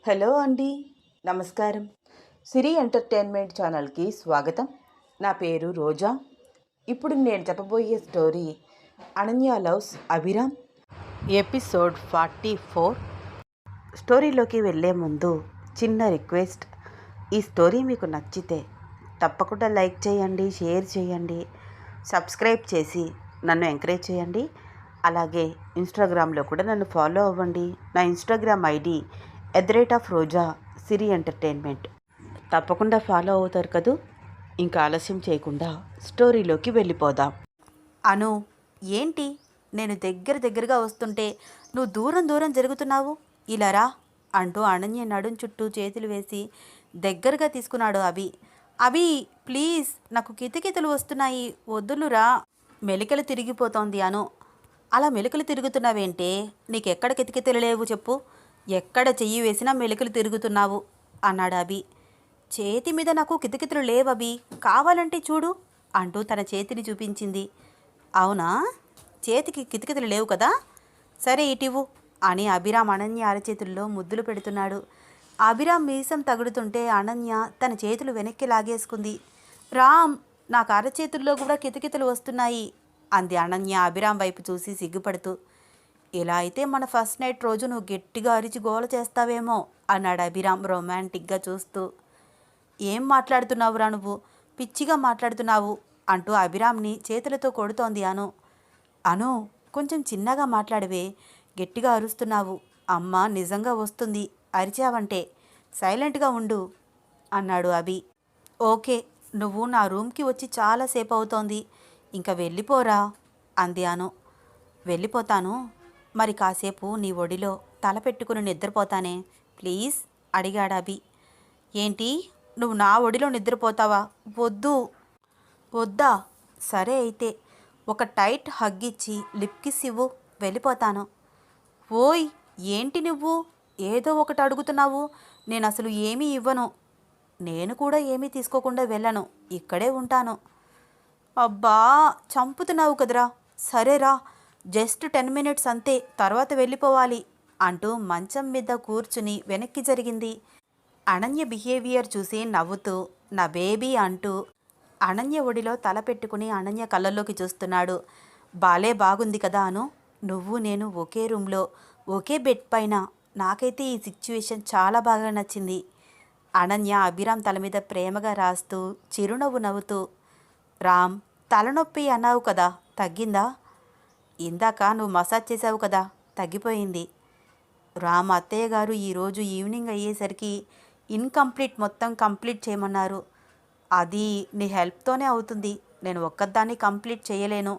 Hello అండి. నమస్కారం. సిరి entertainment ఛానల్కి స్వాగతం. నా పేరు రోజా. ఇప్పుడు నేను చెప్పబోయే story Ananya loves Abhiram, episode 44. స్టోరీలోకి వెళ్ళే ముందు చిన్న రిక్వెస్ట్. ఈ స్టోరీ మీకు నచ్చితే తప్పకుండా లైక్ చేయండి, షేర్ చేయండి, సబ్స్క్రైబ్ చేసి నన్ను ఎంకరేజ్ చేయండి. అలాగే ఇన్స్టాగ్రామ్లో కూడా నన్ను ఫాలో అవ్వండి. నా ఇన్స్టాగ్రామ్ ఐడి @రోజా సిరి ఎంటర్టైన్మెంట్. తప్పకుండా ఫాలో అవుతారు కదూ. ఇంకా ఆలస్యం చేయకుండా స్టోరీలోకి వెళ్ళిపోదాం. అను, ఏంటి నేను దగ్గరగా వస్తుంటే నువ్వు దూరం దూరం జరుగుతున్నావు? ఇలా రా అంటూ అనన్య నడుం చుట్టూ చేతులు వేసి దగ్గరగా తీసుకున్నాడు అభి. అభి ప్లీజ్, నాకు కితకితలు వస్తున్నాయి, వద్దులురా. మెలికలు తిరిగిపోతోంది అను. అలా మెలికలు తిరుగుతున్నావేంటే? నీకెక్కడ కితకితలు లేవు చెప్పు. ఎక్కడ చెయ్యి వేసినా మెలికలు తిరుగుతున్నావు అన్నాడు అభి. చేతి మీద నాకు కితకితలు లేవభి, కావాలంటే చూడు అంటూ తన చేతిని చూపించింది. అవునా, చేతికి కితకితలు లేవు కదా, సరే ఇటివ్వు అని అభిరామ్ అనన్య అరచేతుల్లో ముద్దులు పెడుతున్నాడు. అభిరామ్ మీసం తగుడుతుంటే అనన్య తన చేతులు వెనక్కి లాగేసుకుంది. రామ్, నాకు అరచేతుల్లో కూడా కితకితలు వస్తున్నాయి అంది అనన్య అభిరామ్ వైపు చూసి సిగ్గుపడుతూ. ఇలా అయితే మన ఫస్ట్ నైట్ రోజు నువ్వు గట్టిగా అరిచి గోల చేస్తావేమో అన్నాడు అభిరామ్ రొమాంటిక్గా చూస్తూ. ఏం మాట్లాడుతున్నావురా నువ్వు, పిచ్చిగా మాట్లాడుతున్నావు అంటూ అభిరామ్ని చేతులతో కొడుతోంది అను. అను, కొంచెం చిన్నగా మాట్లాడవే, గట్టిగా అరుస్తున్నావు. అమ్మ నిజంగా వస్తుంది అరిచావంటే, సైలెంట్గా ఉండు అన్నాడు అభి. ఓకే, నువ్వు నా రూమ్కి వచ్చి చాలాసేపు అవుతోంది, ఇంకా వెళ్ళిపోరా అంది అను. వెళ్ళిపోతాను, మరి కాసేపు నీ ఒడిలో తల పెట్టుకుని నిద్రపోతానే ప్లీజ్ అడిగాడు అభి. ఏంటి, నువ్వు నా ఒడిలో నిద్రపోతావా? వద్దు. వద్దా? సరే అయితే ఒక టైట్ హగ్ ఇచ్చి లిప్ కిస్ ఇవ్వు, వెళ్ళిపోతాను. ఓయ్, ఏంటి నువ్వు ఏదో ఒకటి అడుగుతున్నావు? నేను అసలు ఏమీ ఇవ్వను. నేను కూడా ఏమీ తీసుకోకుండా వెళ్ళను, ఇక్కడే ఉంటాను. అబ్బా, చంపుతున్నావు కదరా. సరేరా, జస్ట్ 10 minutes అంతే, తర్వాత వెళ్ళిపోవాలి అంటూ మంచం మీద కూర్చుని వెనక్కి జరిగింది. అనన్య బిహేవియర్ చూసి నవ్వుతూ నా బేబీ అంటూ అనన్య ఒడిలో తల పెట్టుకుని అనన్య కళ్ళల్లోకి చూస్తున్నాడు. బాగుంది కదా అను, నువ్వు నేను ఒకే రూమ్లో ఒకే బెడ్ పైన. నాకైతే ఈ సిచ్యువేషన్ చాలా బాగా నచ్చింది. అనన్య అభిరామ్ తల మీద ప్రేమగా రాస్తూ చిరునవ్వు నవ్వుతూ, రామ్, తలనొప్పి అన్నావు కదా, తగ్గిందా? ఇందాక నువ్వు మసాజ్ చేసావు కదా, తగ్గిపోయింది. రామ్, అత్తయ్య గారు ఈరోజు ఈవినింగ్ అయ్యేసరికి ఇన్కంప్లీట్ మొత్తం కంప్లీట్ చేయమన్నారు. అది నీ హెల్ప్తోనే అవుతుంది, నేను ఒక్కదాన్ని కంప్లీట్ చేయలేను.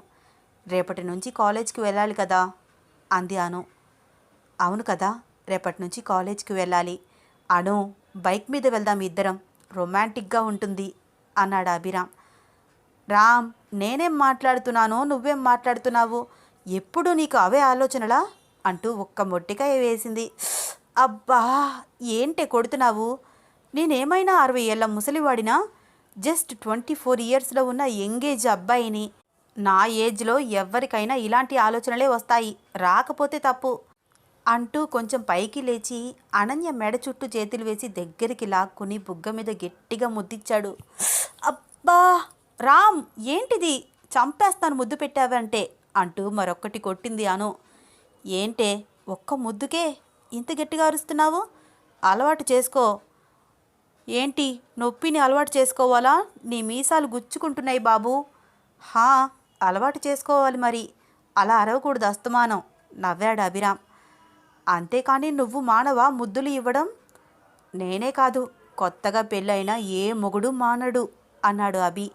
రేపటి నుంచి కాలేజ్కి వెళ్ళాలి కదా అంది అను. అవును కదా, రేపటి నుంచి కాలేజ్కి వెళ్ళాలి. అను, బైక్ మీద వెళ్దాం ఇద్దరం, రొమాంటిక్గా ఉంటుంది అన్నాడు అభిరామ్. రామ్, నేనేం మాట్లాడుతున్నానో నువ్వేం మాట్లాడుతున్నావు, ఎప్పుడు నీకు అవే ఆలోచనలా అంటూ ఒక్క మొట్టికాయ వేసింది. అబ్బా, ఏంటే కొడుతున్నావు? నేనేమైనా 60 ఏళ్ల ముసలివాడినా? జస్ట్ 24 yearsలో ఉన్న యంగేజ్ అబ్బాయిని. నా ఏజ్లో ఎవరికైనా ఇలాంటి ఆలోచనలే వస్తాయి, రాకపోతే తప్పు అంటూ కొంచెం పైకి లేచి అనన్య మెడ చుట్టూ చేతులు వేసి దగ్గరికి లాక్కుని బుగ్గ మీద గట్టిగా ముద్దిచ్చాడు. అబ్బా రామ్, ఏంటిది, చంపేస్తాను ముద్దు పెట్టావంటే అంటూ మరొక్కటి కొట్టింది అను. ఏంటే, ఒక్క ముద్దుకే ఇంత గట్టిగా అరుస్తున్నావు? అలవాటు చేసుకో. ఏంటి, నొప్పిని అలవాటు చేసుకోవాలా? నీ మీసాలు గుచ్చుకుంటున్నాయి బాబు. హా, అలవాటు చేసుకోవాలి మరి, అలా అరవకూడదు అస్తమానం నవ్వాడు అభిరామ్. అంతేకాని నువ్వు మానవా ముద్దులు ఇవ్వడం? నేనే కాదు, కొత్తగా పెళ్ళైన ఏ మొగుడు మానడు అన్నాడు అభి.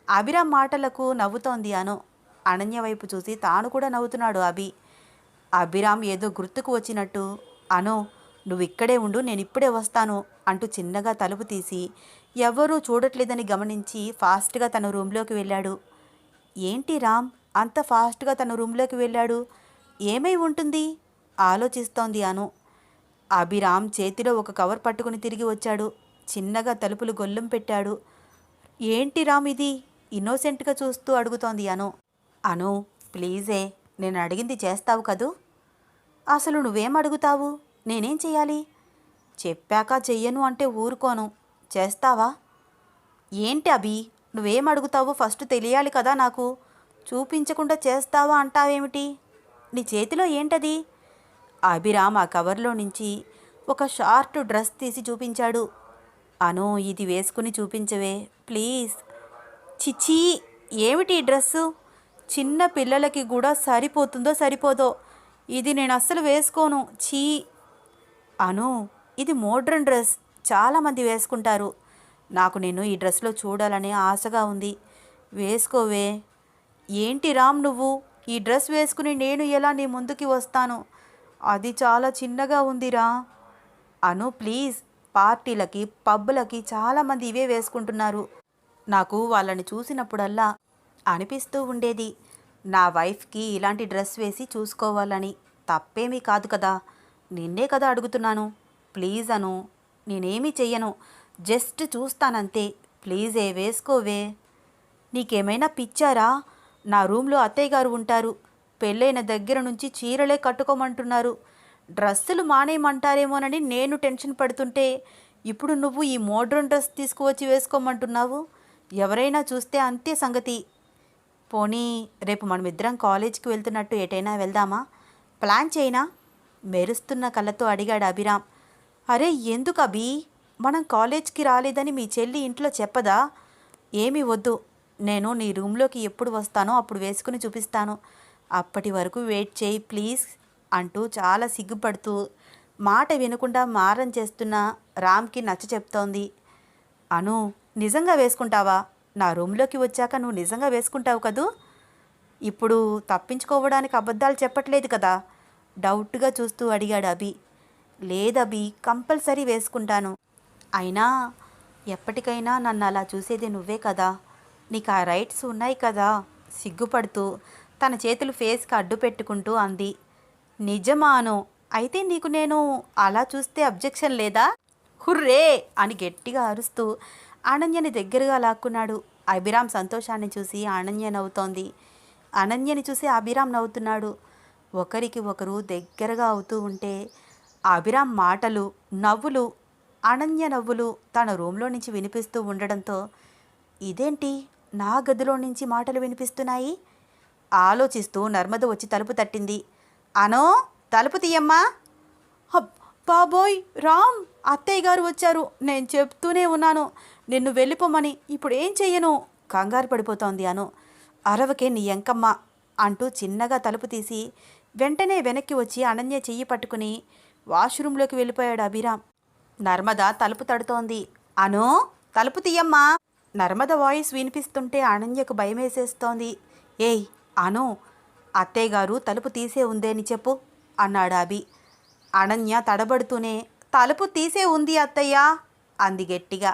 అభిరామ్ మాటలకు నవ్వుతోంది అను. అనన్య వైపు చూసి తాను కూడా నవ్వుతున్నాడు అభి. అభిరామ్ ఏదో గుర్తుకు వచ్చినట్టు, అను నువ్వు ఇక్కడే ఉండు, నేను ఇప్పుడే వస్తాను అంటూ చిన్నగా తలుపు తీసి ఎవ్వరూ చూడట్లేదని గమనించి ఫాస్ట్గా తన రూమ్లోకి వెళ్ళాడు. ఏంటి రామ్ అంత ఫాస్ట్గా తన రూమ్లోకి వెళ్ళాడు? ఏమై ఉంటుంది ఆలోచిస్తోంది అను. అభిరామ్ చేతిలో ఒక కవర్ పట్టుకుని తిరిగి వచ్చాడు. చిన్నగా తలుపులు గొల్లం పెట్టాడు. ఏంటి రామ్ ఇది? ఇన్నోసెంట్గా చూస్తూ అడుగుతోంది అను. అను, ప్లీజే, నేను అడిగింది చేస్తావు కదూ? అసలు నువ్వేం అడుగుతావు? నేనేం చేయాలి? చెప్పాక చెయ్యను అంటే ఊరుకోను. చేస్తావా? ఏంటి అభి, నువ్వేం అడుగుతావో ఫస్ట్ తెలియాలి కదా నాకు. చూపించకుండా చేస్తావా అంటావేమిటి? నీ చేతిలో ఏంటది? అభిరామ్ ఆ కవర్లో నుంచి ఒక షార్ట్ డ్రెస్ తీసి చూపించాడు. అను, ఇది వేసుకుని చూపించవే ప్లీజ్. చిచీ, ఏమిటి ఈ డ్రెస్సు? చిన్న పిల్లలకి కూడా సరిపోతుందో సరిపోదో. ఇది నేను అస్సలు వేసుకోను. ఛీ. అను, ఇది మోడ్రన్ డ్రెస్, చాలామంది వేసుకుంటారు. నాకు నిన్ను ఈ డ్రెస్లో చూడాలని ఆశగా ఉంది. వేసుకోవే. ఏంటి రామ్ నువ్వు? ఈ డ్రెస్ వేసుకుని నేను ఎలా నీ ముందుకి వస్తాను? అది చాలా చిన్నగా ఉందిరా. అను ప్లీజ్, పార్టీలకి పబ్బులకి చాలామంది ఇవే వేసుకుంటున్నారు. నాకు వాళ్ళని చూసినప్పుడల్లా అనిపిస్తూ ఉండేది, నా వైఫ్కి ఇలాంటి డ్రెస్ వేసి చూసుకోవాలని. తప్పేమీ కాదు కదా. నిన్నే కదా అడుగుతున్నాను. ప్లీజ్ అను, నేనేమీ చెయ్యను, జస్ట్ చూస్తానంతే. ప్లీజే వేసుకోవే. నీకేమైనా పిచ్చారా? నా రూమ్లో అత్తయ్య గారు ఉంటారు. పెళ్ళైన దగ్గర నుంచి చీరలే కట్టుకోమంటున్నారు. డ్రెస్సులు మానేయమంటారేమోనని నేను టెన్షన్ పడుతుంటే ఇప్పుడు నువ్వు ఈ మోడ్రన్ డ్రెస్ తీసుకువచ్చి వేసుకోమంటున్నావు. ఎవరైనా చూస్తే అంతే సంగతి. పోనీ రేపు మనమిద్దరం కాలేజీకి వెళ్తున్నట్టు ఎటైనా వెళ్దామా? ప్లాన్ చేయనా? మెరుస్తున్న కళ్ళతో అడిగాడు అభిరామ్. అరే ఎందుకు అభి? మనం కాలేజ్కి రాలేదని మీ చెల్లి ఇంట్లో చెప్పదా? ఏమీ వద్దు, నేను నీ రూమ్లోకి ఎప్పుడు వస్తానో అప్పుడు వేసుకుని చూపిస్తాను. అప్పటి వరకు వెయిట్ చేయి ప్లీజ్ అంటూ చాలా సిగ్గుపడుతూ మాట వినకుండా మారం చేస్తున్న రామ్కి నచ్చ చెప్తోంది. అను, నిజంగా వేసుకుంటావా? నా రూమ్లోకి వచ్చాక నువ్వు నిజంగా వేసుకుంటావు కదూ? ఇప్పుడు తప్పించుకోవడానికి అబద్ధాలు చెప్పట్లేదు కదా? డౌట్గా చూస్తూ అడిగాడు అభి. లేదభి, కంపల్సరీ వేసుకుంటాను. అయినా ఎప్పటికైనా నన్ను అలా చూసేది నువ్వే కదా. నీకు ఆ రైట్స్ ఉన్నాయి కదా. సిగ్గుపడుతూ తన చేతులు ఫేస్కి అడ్డు పెట్టుకుంటూ అంది. నిజమాను, అయితే నీకు నేను అలా చూస్తే అబ్జెక్షన్ లేదా? హుర్రే అని గట్టిగా అరుస్తూ అనన్యని దగ్గరగా లాక్కున్నాడు. అభిరామ్ సంతోషాన్ని చూసి అనన్య నవ్వుతోంది. అనన్యని చూసి అభిరామ్ నవ్వుతున్నాడు. ఒకరికి ఒకరు దగ్గరగా అవుతూ ఉంటే అభిరామ్ మాటలు, నవ్వులు, అనన్య నవ్వులు తన రూమ్లో నుంచి వినిపిస్తూ ఉండడంతో ఇదేంటి నా గదిలో నుంచి మాటలు వినిపిస్తున్నాయి? ఆలోచిస్తూ నర్మద వచ్చి తలుపు తట్టింది. అనో, తలుపు తీయమ్మా. బాబోయ్ రామ్, అత్తయ్య గారు వచ్చారు. నేను చెప్తూనే ఉన్నాను నిన్ను వెళ్ళిపోమని. ఇప్పుడు ఏం చెయ్యను? కంగారు పడిపోతోంది అను. అరవకే నీ ఎంకమ్మ అంటూ చిన్నగా తలుపు తీసి వెంటనే వెనక్కి వచ్చి అనన్య చెయ్యి పట్టుకుని వాష్రూమ్లోకి వెళ్ళిపోయాడు అభిరామ్. నర్మద తలుపు తడుతోంది. అనో, తలుపు తీయమ్మా. నర్మద వాయిస్ వినిపిస్తుంటే అనన్యకు భయమేసేస్తోంది. ఏయ్ అను, అత్తయ్య గారు తలుపు తీసే ఉందేని చెప్పు అన్నాడు అభి. అనన్య తడబడుతూనే తలుపు తీసే ఉంది అత్తయ్య అంది గట్టిగా.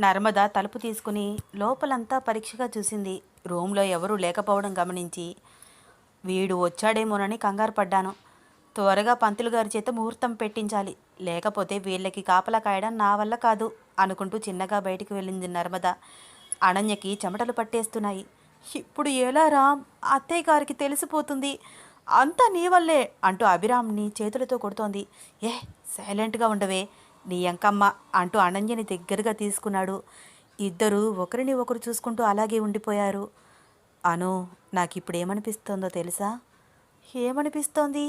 నర్మద తలుపు తీసుకుని లోపలంతా పరీక్షగా చూసింది. రూమ్లో ఎవరూ లేకపోవడం గమనించి వీడు వచ్చాడేమోనని కంగారు పడ్డాను. త్వరగా పంతులు గారి చేత ముహూర్తం పెట్టించాలి, లేకపోతే వీళ్ళకి కాపలా కాయడం నా వల్ల కాదు అనుకుంటూ చిన్నగా బయటికి వెళ్ళింది నర్మద. అనన్యకి చెమటలు పట్టేస్తున్నాయి. ఇప్పుడు ఎలా రామ్? అత్తయ్య గారికి తెలిసిపోతుంది. అంతా నీ వల్లే అంటూ అభిరామ్ని చేతులతో కొడుతోంది. సైలెంట్గా ఉండవే నీ ఎంకమ్మ అంటూ అనన్యని దగ్గరగా తీసుకున్నాడు. ఇద్దరూ ఒకరిని ఒకరు చూసుకుంటూ అలాగే ఉండిపోయారు. అను, నాకు ఇప్పుడు ఏమనిపిస్తోందో తెలుసా? ఏమనిపిస్తోంది?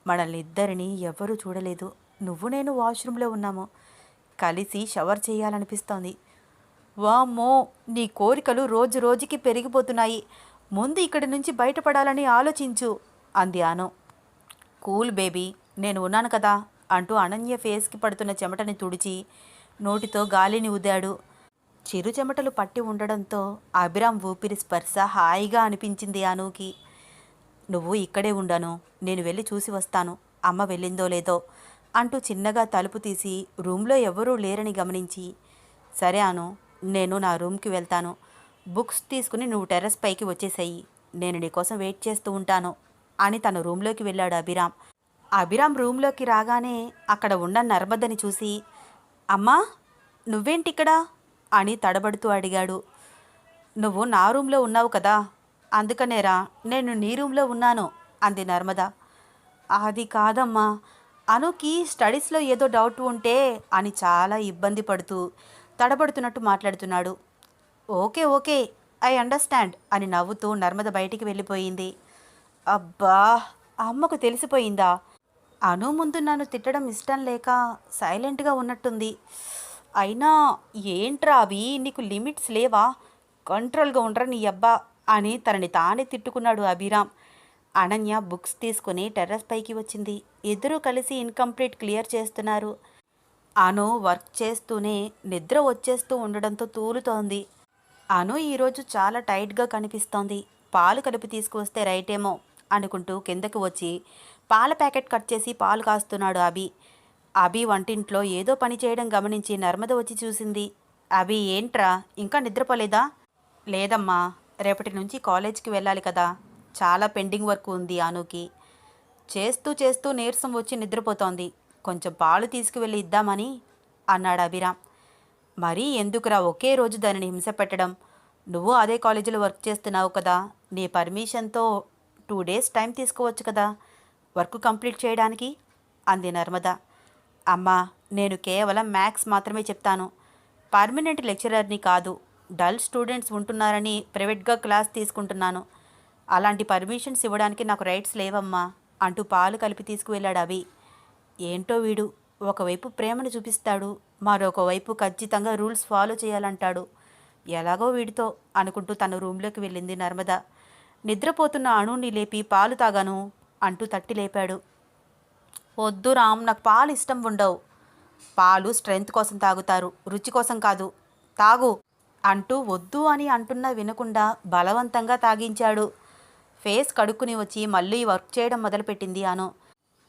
మనల్ని ఇద్దరిని ఎవ్వరూ చూడలేదు. నువ్వు నేను వాష్రూమ్లో ఉన్నాము. కలిసి షవర్ చేయాలనిపిస్తోంది. వామ్మో, నీ కోరికలు రోజు రోజుకి పెరిగిపోతున్నాయి. ముందు ఇక్కడి నుంచి బయటపడాలని ఆలోచించు అంది అను. కూల్ బేబీ, నేను ఉన్నాను కదా అంటూ అనన్య ఫేస్కి పడుతున్న చెమటని తుడిచి నోటితో గాలిని ఊదాడు. చిరు చెమటలు పట్టి ఉండడంతో అభిరామ్ ఊపిరి స్పర్శ హాయిగా అనిపించింది అనుకి. నువ్వు ఇక్కడే ఉండను, నేను వెళ్ళి చూసి వస్తాను అమ్మ వెళ్ళిందో లేదో అంటూ చిన్నగా తలుపు తీసి రూమ్లో ఎవరూ లేరని గమనించి, సరే అను, నేను నా రూమ్కి వెళ్తాను. బుక్స్ తీసుకుని నువ్వు టెర్రస్ పైకి వచ్చేసేయి, నేను నీకోసం వెయిట్ చేస్తూ ఉంటాను అని తన రూమ్లోకి వెళ్ళాడు అభిరామ్. అభిరామ్ రూమ్లోకి రాగానే అక్కడ ఉన్న నర్మదని చూసి, అమ్మా నువ్వేంటిక్కడ అని తడబడుతూ అడిగాడు. నువ్వు నా రూమ్లో ఉన్నావు కదా, అందుకనేరా నేను నీ రూమ్లో ఉన్నాను అంది నర్మద. అది కాదమ్మా, అనుకి స్టడీస్లో ఏదో డౌట్ ఉంటే అని చాలా ఇబ్బంది పడుతూ తడబడుతున్నట్టు మాట్లాడుతున్నాడు. ఓకే ఓకే, ఐ అండర్స్టాండ్ అని నవ్వుతూ నర్మద బయటికి వెళ్ళిపోయింది. అబ్బా, అమ్మకు తెలిసిపోయిందా? అను ముందు నన్ను తిట్టడం ఇష్టం లేక సైలెంట్గా ఉన్నట్టుంది. అయినా ఏంట్రా అవి, నీకు లిమిట్స్ లేవా? కంట్రోల్గా ఉండరా నీ అబ్బా అని తనని తానే తిట్టుకున్నాడు అభిరామ్. అనన్య బుక్స్ తీసుకుని టెర్రస్ పైకి వచ్చింది. ఇద్దరూ కలిసి ఇన్కంప్లీట్ క్లియర్ చేస్తున్నారు. అను వర్క్ చేస్తూనే నిద్ర వచ్చేస్తూ ఉండడంతో తూలుతోంది. అను ఈరోజు చాలా టైట్గా కనిపిస్తోంది. పాలు కలిపి తీసుకువస్తే రైటేమో అనుకుంటూ కిందకు వచ్చి పాల ప్యాకెట్ కట్ చేసి పాలు కాస్తున్నాడు అభి. అభి వంటింట్లో ఏదో పని చేయడం గమనించి నర్మద వచ్చి చూసింది. అభి, ఏంట్రా ఇంకా నిద్రపోలేదా? లేదమ్మా, రేపటి నుంచి కాలేజ్కి వెళ్ళాలి కదా, చాలా పెండింగ్ వర్క్ ఉంది అనుకి. చేస్తూ చేస్తూ నీరసం వచ్చి నిద్రపోతోంది. కొంచెం పాలు తీసుకువెళ్ళి ఇద్దామని అన్నాడు అభిరామ్. మరీ ఎందుకురా ఒకే రోజు దానిని హింస పెట్టడం? నువ్వు అదే కాలేజీలో వర్క్ చేస్తున్నావు కదా, నీ పర్మిషన్తో 2 days టైం తీసుకోవచ్చు కదా వర్క్ కంప్లీట్ చేయడానికి అంది నర్మద. అమ్మా, నేను కేవలం మ్యాథ్స్ మాత్రమే చెప్తాను, పర్మనెంట్ లెక్చరర్ని కాదు. డల్ స్టూడెంట్స్ ఉంటున్నారని ప్రైవేట్గా క్లాస్ తీసుకుంటున్నాను. అలాంటి పర్మిషన్స్ ఇవ్వడానికి నాకు రైట్స్ లేవమ్మా అంటూ పాలు కలిపి తీసుకువెళ్ళాడు అభి. ఏంటో వీడు, ఒకవైపు ప్రేమను చూపిస్తాడు, మరొక వైపు ఖచ్చితంగా రూల్స్ ఫాలో చేయాలంటాడు. ఎలాగో వీడితో అనుకుంటూ తన రూమ్లోకి వెళ్ళింది నర్మద. నిద్రపోతున్న అణుని లేపి పాలు తాగాను అంటూ తట్టి లేపాడు. వద్దు రామ్, నాకు పాలు ఇష్టం ఉండవు. పాలు స్ట్రెంగ్త్ కోసం తాగుతారు, రుచి కోసం కాదు, తాగు అంటూ వద్దు అని అంటున్నా వినకుండా బలవంతంగా తాగించాడు. ఫేస్ కడుక్కుని వచ్చి మళ్ళీ వర్క్ చేయడం మొదలుపెట్టింది అను.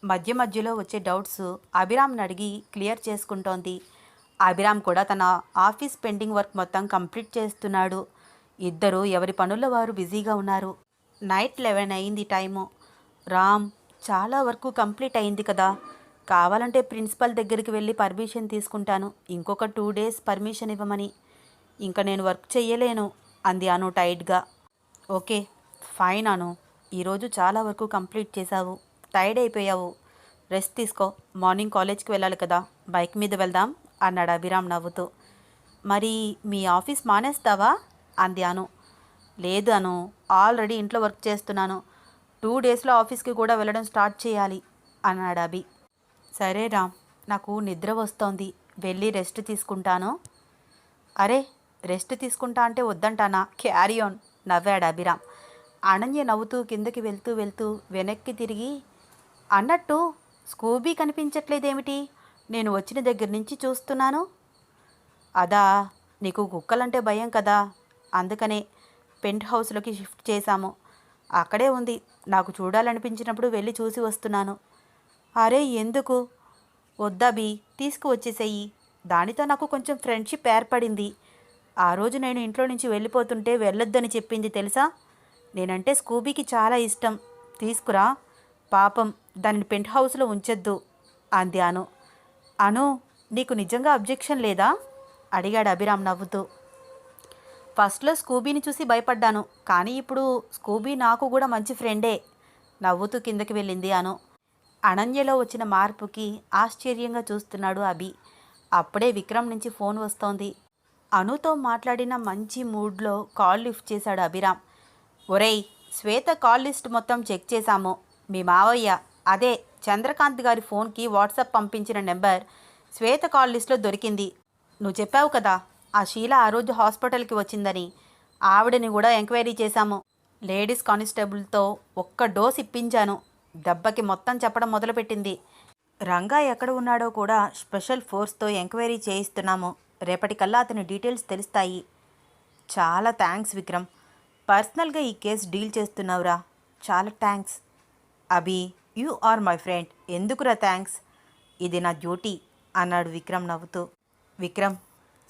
మధ్య మధ్యలో వచ్చే డౌట్స్ అభిరామ్ని అడిగి క్లియర్ చేసుకుంటోంది. అభిరామ్ కూడా తన ఆఫీస్ పెండింగ్ వర్క్ మొత్తం కంప్లీట్ చేస్తున్నాడు. ఇద్దరు ఎవరి పనుల్లో వారు బిజీగా ఉన్నారు. నైట్ 11 అయింది టైము. రామ్, చాలా వరకు కంప్లీట్ అయింది కదా, కావాలంటే ప్రిన్సిపల్ దగ్గరికి వెళ్ళి పర్మిషన్ తీసుకుంటాను, ఇంకొక 2 days పర్మిషన్ ఇవ్వమని. ఇంకా నేను వర్క్ చెయ్యలేను అంది అను టైట్గా. ఓకే ఫైన్ అను, ఈరోజు చాలా వరకు కంప్లీట్ చేశావు, టైర్డ్ అయిపోయావు, రెస్ట్ తీసుకో, మార్నింగ్ కాలేజ్కి వెళ్ళాలి కదా, బైక్ మీద వెళ్దాం అన్నాడు అభిరామ్ నవ్వుతూ. మరి మీ ఆఫీస్ మానేస్తావా అంది అను. లేదు అను, ఆల్రెడీ ఇంట్లో వర్క్ చేస్తున్నాను, 2 daysలో ఆఫీస్కి కూడా వెళ్ళడం స్టార్ట్ చేయాలి అన్నాడు అభి. సరే రామ్, నాకు నిద్ర వస్తోంది, వెళ్ళి రెస్ట్ తీసుకుంటాను. అరే, రెస్ట్ తీసుకుంటా అంటే వద్దంటానా, క్యారీ ఆన్ నవ్వాడు అభిరామ్. అనన్య నవ్వుతూ కిందకి వెళ్తూ వెళ్తూ వెనక్కి తిరిగి, అన్నట్టు స్కూబీ కనిపించట్లేదేమిటి, నేను వచ్చిన దగ్గర నుంచి చూస్తున్నాను. అదా, నీకు కుక్కలంటే భయం కదా, అందుకనే పెంట్ హౌస్లోకి షిఫ్ట్ చేశాము, అక్కడే ఉంది, నాకు చూడాలనిపించినప్పుడు వెళ్ళి చూసి వస్తున్నాను. అరే ఎందుకు? వద్దబి, తీసుకువచ్చేసేయి, దానితో నాకు కొంచెం ఫ్రెండ్షిప్ ఏర్పడింది. ఆ రోజు నేను ఇంట్లో నుంచి వెళ్ళిపోతుంటే వెళ్ళొద్దని చెప్పింది తెలుసా. నేనంటే స్కూబీకి చాలా ఇష్టం, తీసుకురా, పాపం దానిని పెంట్ హౌస్లో ఉంచొద్దు అంది అను. అను, నీకు నిజంగా అబ్జెక్షన్ లేదా అడిగాడు అభిరామ్ నవ్వుతూ. ఫస్ట్లో స్కూబీని చూసి భయపడ్డాను, కానీ ఇప్పుడు స్కూబీ నాకు కూడా మంచి ఫ్రెండే నవ్వుతూ కిందకి వెళ్ళింది అను. అనన్యలో వచ్చిన మార్పుకి ఆశ్చర్యంగా చూస్తున్నాడు అభి. అప్పుడే విక్రమ్ నుంచి ఫోన్ వస్తోంది. అనుతో మాట్లాడిన మంచి మూడ్లో కాల్ లిఫ్ట్ చేశాడు అభిరామ్. ఒరేయ్, శ్వేత కాల్ లిస్ట్ మొత్తం చెక్ చేశాము, మీ మావయ్య అదే చంద్రకాంత్ గారి ఫోన్కి వాట్సాప్ పంపించిన నెంబర్ శ్వేత కాల్ లిస్ట్లో దొరికింది. నువ్వు చెప్పావు కదా ఆ షీల ఆ రోజు హాస్పిటల్కి వచ్చిందని, ఆవిడని కూడా ఎంక్వైరీ చేశాము. లేడీస్ కానిస్టేబుల్తో ఒక్క డోస్ ఇప్పించాను, దెబ్బకి మొత్తం చెప్పడం మొదలుపెట్టింది. రంగా ఎక్కడ ఉన్నాడో కూడా స్పెషల్ ఫోర్స్తో ఎంక్వైరీ చేయిస్తున్నాము, రేపటికల్లా అతని డీటెయిల్స్ తెలుస్తాయి. చాలా థ్యాంక్స్ విక్రమ్, పర్సనల్గా ఈ కేసు డీల్ చేస్తున్నావురా, చాలా thanks. Abhi, you are my friend, ఎందుకురా థ్యాంక్స్, ఇది నా డ్యూటీ అన్నాడు విక్రమ్ నవ్వుతూ. విక్రమ్,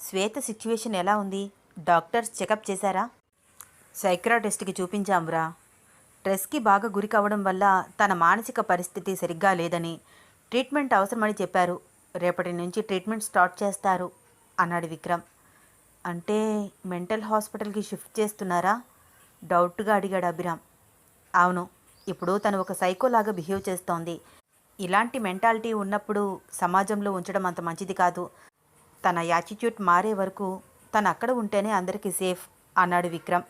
శ్వేత సిచ్యువేషన్ ఎలా ఉంది, డాక్టర్స్ చెకప్ చేశారా? సైక్రాటిస్ట్కి చూపించాంరా, స్ట్రెస్కి బాగా గురి కావడం వల్ల తన మానసిక పరిస్థితి సరిగ్గా లేదని, ట్రీట్మెంట్ అవసరమని చెప్పారు, రేపటి నుంచి ట్రీట్మెంట్ స్టార్ట్ చేస్తారు అన్నాడు విక్రమ్. అంటే మెంటల్ హాస్పిటల్కి షిఫ్ట్ చేస్తున్నారా డౌట్గా అడిగాడు అభిరామ్. అవును, ఇప్పుడు తను ఒక సైకోలాగా బిహేవ్ చేస్తోంది, ఇలాంటి మెంటాలిటీ ఉన్నప్పుడు సమాజంలో ఉంచడం అంత మంచిది కాదు. తన యాటిట్యూడ్ మారే వరకు తను అక్కడ ఉంటేనే అందరికీ సేఫ్ అన్నాడు విక్రమ్.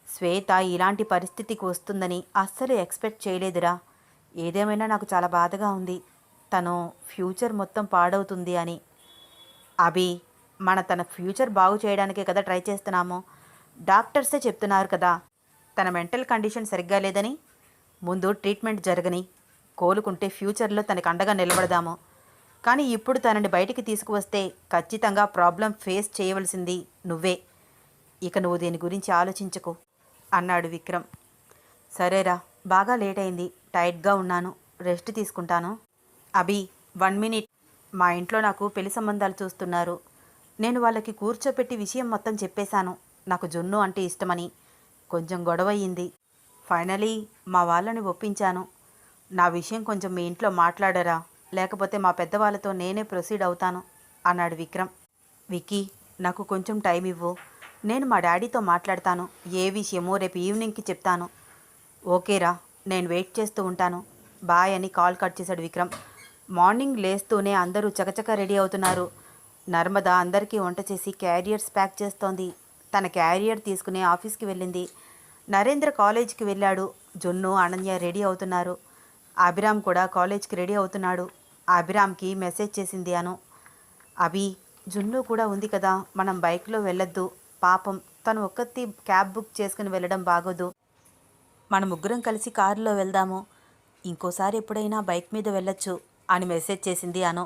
శ్వేత ఇలాంటి పరిస్థితికి వస్తుందని అస్సలు ఎక్స్పెక్ట్ చేయలేదురా. ఏదేమైనా నాకు చాలా బాధగా ఉంది. తను ఫ్యూచర్ మొత్తం పాడవుతుంది అని. అభి, తన ఫ్యూచర్ బాగు చేయడానికే కదా ట్రై చేస్తున్నాము. డాక్టర్సే చెప్తున్నారు కదా తన మెంటల్ కండిషన్ సరిగ్గా లేదని. ముందు ట్రీట్మెంట్ జరగని, కోలుకుంటే ఫ్యూచర్లో తనకు అండగా నిలబడదాము. కానీ ఇప్పుడు తనని బయటికి తీసుకువస్తే ఖచ్చితంగా ప్రాబ్లం ఫేస్ చేయవలసింది నువ్వే. ఇక నువ్వు దీని గురించి ఆలోచించకు అన్నాడు విక్రమ్. సరేరా, బాగా లేట్ అయింది, టైట్గా ఉన్నాను, రెస్ట్ తీసుకుంటాను. అభి, 1 మినిట్. మా ఇంట్లో నాకు పెళ్లి సంబంధాలు చూస్తున్నారు. నేను వాళ్ళకి కూర్చోపెట్టి విషయం మొత్తం చెప్పేశాను. నాకు జున్ను అంటే ఇష్టమని. కొంచెం గొడవ అయ్యింది. ఫైనలీ మా వాళ్ళని ఒప్పించాను. నా విషయం కొంచెం మీ ఇంట్లో మాట్లాడరా, లేకపోతే మా పెద్దవాళ్ళతో నేనే ప్రొసీడ్ అవుతాను అన్నాడు విక్రమ్. విక్కీ, నాకు కొంచెం టైం ఇవ్వు. నేను మా డాడీతో మాట్లాడతాను. ఏ విషయమో రేపు ఈవినింగ్కి చెప్తాను. ఓకేరా, నేను వెయిట్ చేస్తూ ఉంటాను. బాయ్ అని కాల్ కట్ చేశాడు విక్రమ్. మార్నింగ్ లేస్తూనే అందరూ చకచక రెడీ అవుతున్నారు. నర్మద అందరికీ వంట చేసి క్యారియర్స్ ప్యాక్ చేస్తోంది. తన క్యారియర్ తీసుకుని ఆఫీస్కి వెళ్ళింది. నరేంద్ర కాలేజీకి వెళ్ళాడు. జున్ను, అనన్య రెడీ అవుతున్నారు. అభిరామ్ కూడా కాలేజ్కి రెడీ అవుతున్నాడు. అభిరామ్కి మెసేజ్ చేసింది అను. అభి, జున్ను కూడా ఉంది కదా, మనం బైక్లో వెళ్ళొద్దు. పాపం తను ఒక్కతి క్యాబ్ బుక్ చేసుకుని వెళ్ళడం బాగోదు. మన ముగ్గురం కలిసి కారులో వెళ్దాము. ఇంకోసారి ఎప్పుడైనా బైక్ మీద వెళ్ళొచ్చు అని మెసేజ్ చేసింది అను.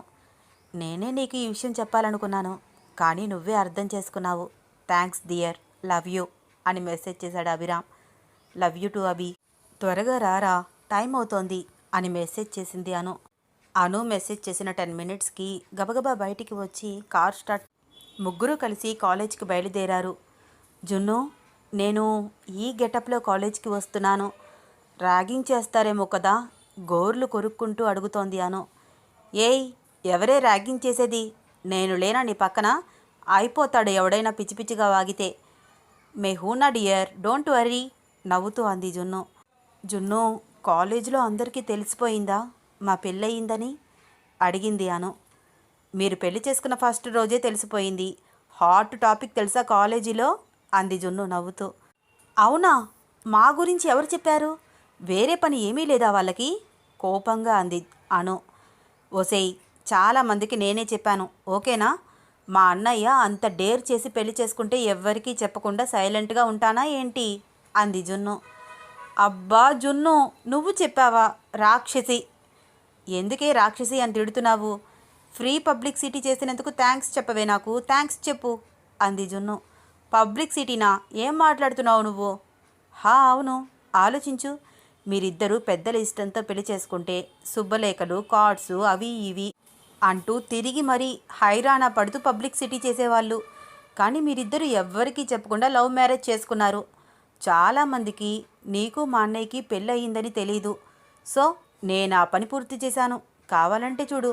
నేనే నీకు ఈ విషయం చెప్పాలనుకున్నాను, కానీ నువ్వే అర్థం చేసుకున్నావు. థ్యాంక్స్ డియర్, లవ్ యూ అని మెసేజ్ చేశాడు అభిరామ్. లవ్ యూ టు అభి. త్వరగా రారా, టైం అవుతోంది అని మెసేజ్ చేసింది అను. అను మెసేజ్ చేసిన 10 మినిట్స్కి గబగబా బయటికి వచ్చి కార్ స్టార్ట్. ముగ్గురు కలిసి కాలేజ్కి బయలుదేరారు. జున్ను, నేను ఈ గెటప్లో కాలేజ్కి వస్తున్నాను. ర్యాగింగ్ చేస్తారేమో కదా, గోర్లు కొరుక్కుంటూ అడుగుతోంది అను. ఏయ్, ఎవరే ర్యాగింగ్ చేసేది? నేను లేనా నీ పక్కన? అయిపోతాడు ఎవడైనా పిచ్చి పిచ్చిగా వాగితే. మే హూనా డియర్, డోంట్ వరీ నవ్వుతూ అంది జున్ను. జున్ను, కాలేజీలో అందరికీ తెలిసిపోయిందా మా పెళ్ళయిందని అడిగింది అను. మీరు పెళ్లి చేసుకున్న ఫస్ట్ రోజే తెలిసిపోయింది. హాట్ టాపిక్ తెలుసా కాలేజీలో అంది జున్ను నవ్వుతూ. అవునా, మా గురించి ఎవరు చెప్పారు? వేరే పని ఏమీ లేదా వాళ్ళకి కోపంగా అంది అను. ఓసేయ్, చాలామందికి నేనే చెప్పాను, ఓకేనా? మా అన్నయ్య అంత డేర్ చేసి పెళ్లి చేసుకుంటే ఎవ్వరికీ చెప్పకుండా సైలెంట్గా ఉంటానా ఏంటి అంది జున్ను. అబ్బా జున్ను, నువ్వు చెప్పావా? రాక్షసి. ఎందుకే రాక్షసి అని తిడుతున్నావు? ఫ్రీ పబ్లిసిటీ చేసినందుకు థ్యాంక్స్ చెప్పవే, నాకు థ్యాంక్స్ చెప్పు అంది జున్ను. పబ్లిసిటీనా? ఏం మాట్లాడుతున్నావు నువ్వు? అవును, ఆలోచించు. మీరిద్దరూ పెద్దల ఇష్టంతో పెళ్లి చేసుకుంటే శుభలేఖలు, కార్డ్సు, అవి ఇవి అంటూ తిరిగి మరీ హైరాణ పడుతూ పబ్లిసిటీ చేసేవాళ్ళు. కానీ మీరిద్దరూ ఎవ్వరికీ చెప్పకుండా లవ్ మ్యారేజ్ చేసుకున్నారు. చాలామందికి నీకు మా అన్నయ్యకి పెళ్ళి అయ్యిందని తెలీదు. సో నేను ఆ పని పూర్తి చేశాను. కావాలంటే చూడు,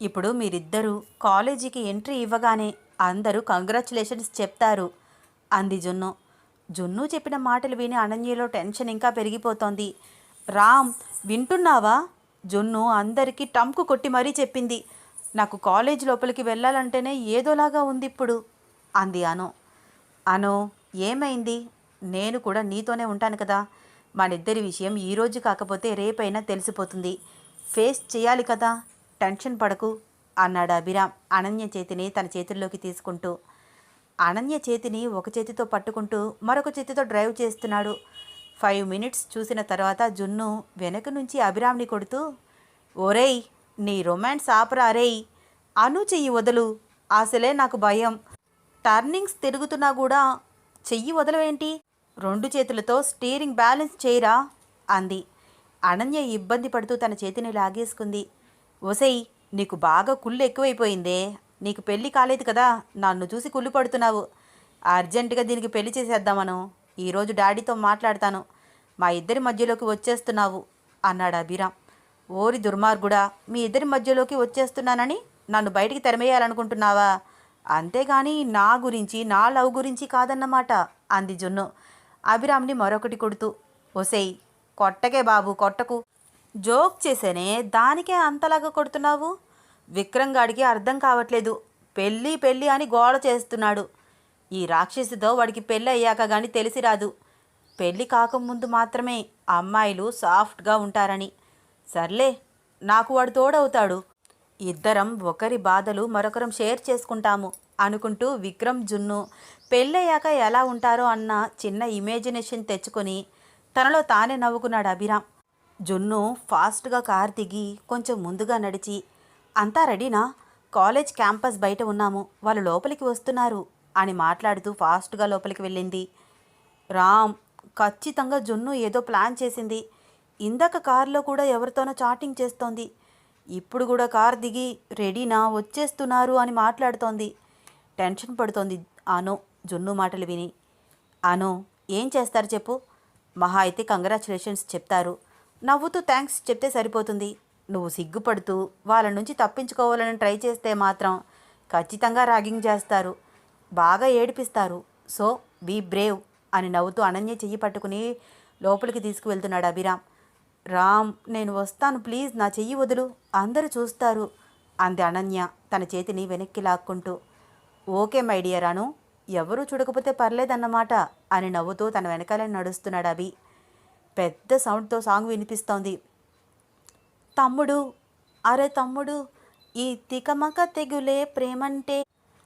ఇప్పుడు మీరిద్దరూ కాలేజీకి ఎంట్రీ ఇవ్వగానే అందరూ కంగ్రాచులేషన్స్ చెప్తారు అంది జున్ను. జున్ను చెప్పిన మాటలు విని అనన్యలో టెన్షన్ ఇంకా పెరిగిపోతోంది. రామ్, వింటున్నావా? జున్ను అందరికీ టంకు కొట్టి మరీ చెప్పింది. నాకు కాలేజ్ లోపలికి వెళ్ళాలంటేనే ఏదోలాగా ఉంది ఇప్పుడు అంది అను. అను, ఏమైంది? నేను కూడా నీతోనే ఉంటాను కదా. మనిద్దరి విషయం ఈరోజు కాకపోతే రేపైనా తెలిసిపోతుంది. ఫేస్ చేయాలి కదా, టెన్షన్ పడకు అన్నాడు అభిరామ్ అనన్య చేతిని తన చేతుల్లోకి తీసుకుంటూ. అనన్య చేతిని ఒక చేతితో పట్టుకుంటూ మరొక చేతితో డ్రైవ్ చేస్తున్నాడు. 5 మినిట్స్ చూసిన తర్వాత జున్ను వెనక నుంచి అభిరామ్ని కొడుతూ, ఓరేయ్, నీ రొమాన్స్ ఆపరా రేయ్, అను చెయ్యి వదలు, అసలే నాకు భయం. టర్నింగ్స్ తిరుగుతున్నా కూడా చెయ్యి వదలవేంటి? 2 చేతులతో స్టీరింగ్ బ్యాలెన్స్ చేయరా అంది. అనన్య ఇబ్బంది పడుతూ తన చేతిని లాగేసుకుంది. ఓసేయ్, నీకు బాగా కుళ్ళు ఎక్కువైపోయిందే. నీకు పెళ్ళి కాలేదు కదా, నన్ను చూసి కుళ్ళు పడుతున్నావు. అర్జెంటుగా దీనికి పెళ్లి చేసేద్దామను. ఈరోజు డాడీతో మాట్లాడతాను. మా ఇద్దరి మధ్యలోకి వచ్చేస్తున్నావు అన్నాడు అభిరామ్. ఓరి దుర్మార్గుడా, మీ ఇద్దరి మధ్యలోకి వచ్చేస్తున్నానని నన్ను బయటికి తెరమేయాలనుకుంటున్నావా? అంతేగాని నా గురించి, నా లవ్ గురించి కాదన్నమాట అంది జున్ను అభిరామ్ని మరొకటి కొడుతూ. ఓసేయ్, కొట్టకే బాబు, కొట్టకు. జోక్ చేసేనే దానికే అంతలాగా కొడుతున్నావు? విక్రమ్ గాడికి అర్థం కావట్లేదు. పెళ్ళి పెళ్ళి అని గోల చేస్తున్నాడు. ఈ రాక్షసితో వాడికి పెళ్ళి అయ్యాక కానీ తెలిసి రాదు. పెళ్ళి కాకముందు మాత్రమే అమ్మాయిలు సాఫ్ట్గా ఉంటారని. సర్లే, నాకు వాడు తోడవుతాడు. ఇద్దరం ఒకరి బాధలు మరొకరం షేర్ చేసుకుంటాము అనుకుంటూ విక్రమ్ జున్ను పెళ్ళయ్యాక ఎలా ఉంటారో అన్న చిన్న ఇమేజినేషన్ తెచ్చుకొని తనలో తానే నవ్వుకున్నాడు అభిరామ్. జున్ను ఫాస్ట్గా కార్ దిగి కొంచెం ముందుగా నడిచి, అంతా రెడీనా? కాలేజ్ క్యాంపస్ బయట ఉన్నాము, వాళ్ళు లోపలికి వస్తున్నారు అని మాట్లాడుతూ ఫాస్ట్గా లోపలికి వెళ్ళింది. రామ్, ఖచ్చితంగా జున్ను ఏదో ప్లాన్ చేసింది. ఇందాక కారులో కూడా ఎవరితోనో చాటింగ్ చేస్తోంది. ఇప్పుడు కూడా కార్ దిగి రెడీనా, వచ్చేస్తున్నారు అని మాట్లాడుతోంది. టెన్షన్ పడుతోంది అను జున్ను మాటలు విని. అను, ఏం చేస్తారు చెప్పు? మహా అయితే కంగ్రాచులేషన్స్ చెప్తారు. నవ్వుతూ థ్యాంక్స్ చెప్తే సరిపోతుంది. నువ్వు సిగ్గుపడుతూ వాళ్ళ నుంచి తప్పించుకోవాలని ట్రై చేస్తే మాత్రం ఖచ్చితంగా ర్యాగింగ్ చేస్తారు, బాగా ఏడిపిస్తారు. సో బీ బ్రేవ్ అని నవ్వుతూ అనన్య చెయ్యి పట్టుకుని లోపలికి తీసుకువెళ్తున్నాడు అభిరామ్. రామ్, నేను వస్తాను, ప్లీజ్ నా చెయ్యి వదులు, అందరూ చూస్తారు అంది అనన్య తన చేతిని వెనక్కి లాక్కుంటూ. ఓకే మై డియర్ అను, ఎవరూ చూడకపోతే పర్లేదన్నమాట అని నవ్వుతూ తన వెనకాలే నడుస్తున్నాడు అభి. పెద్ద సౌండ్తో సాంగ్ వినిపిస్తోంది. తమ్ముడు, అరే తమ్ముడు, ఈ తికమక తెగులే ప్రేమంటే,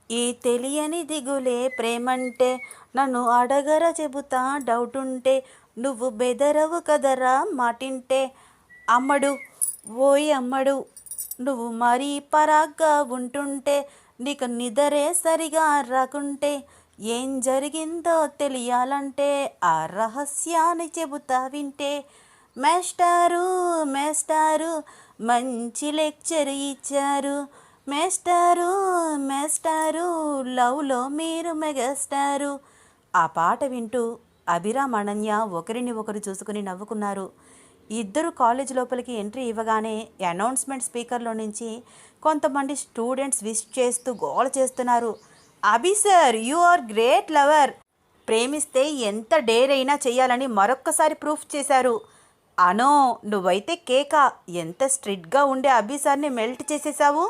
ఈ తెలియని దిగులే ప్రేమంటే, నన్ను అడగర చెబుతా డౌట్ ఉంటే, నువ్వు బెదరవు కదరా మాటింటే, అమ్మడు ఓయ్ అమ్మడు, నువ్వు మరీ పరాగ్గా ఉంటుంటే, నీకు నిదరే సరిగా రాకుంటే, ఏం జరిగిందో తెలియాలంటే ఆ రహస్యాన్ని చెబుతా వింటే, మేస్టారు మేస్టారు మంచి లెక్చర్ ఇచ్చారు, మేస్టారు మేస్టారు లవ్లో మీరు మెగాస్టారు. ఆ పాట వింటూ అభిరామ్ అనన్య ఒకరిని ఒకరు చూసుకుని నవ్వుకున్నారు. ఇద్దరు కాలేజ్ లోపలికి ఎంట్రీ ఇవ్వగానే అనౌన్స్మెంట్ స్పీకర్లో నుంచి కొంతమంది స్టూడెంట్స్ విష్ చేస్తూ గోల చేస్తున్నారు. Abhi sir, you are great lover, ప్రేమిస్తే ఎంత డేర్ అయినా చేయాలని మరొక్కసారి ప్రూఫ్ చేశారు. అనో, నువ్వైతే కేకా, ఎంత స్ట్రిక్ట్గా ఉండే అభి సార్ని మెల్ట్ చేసేసావు,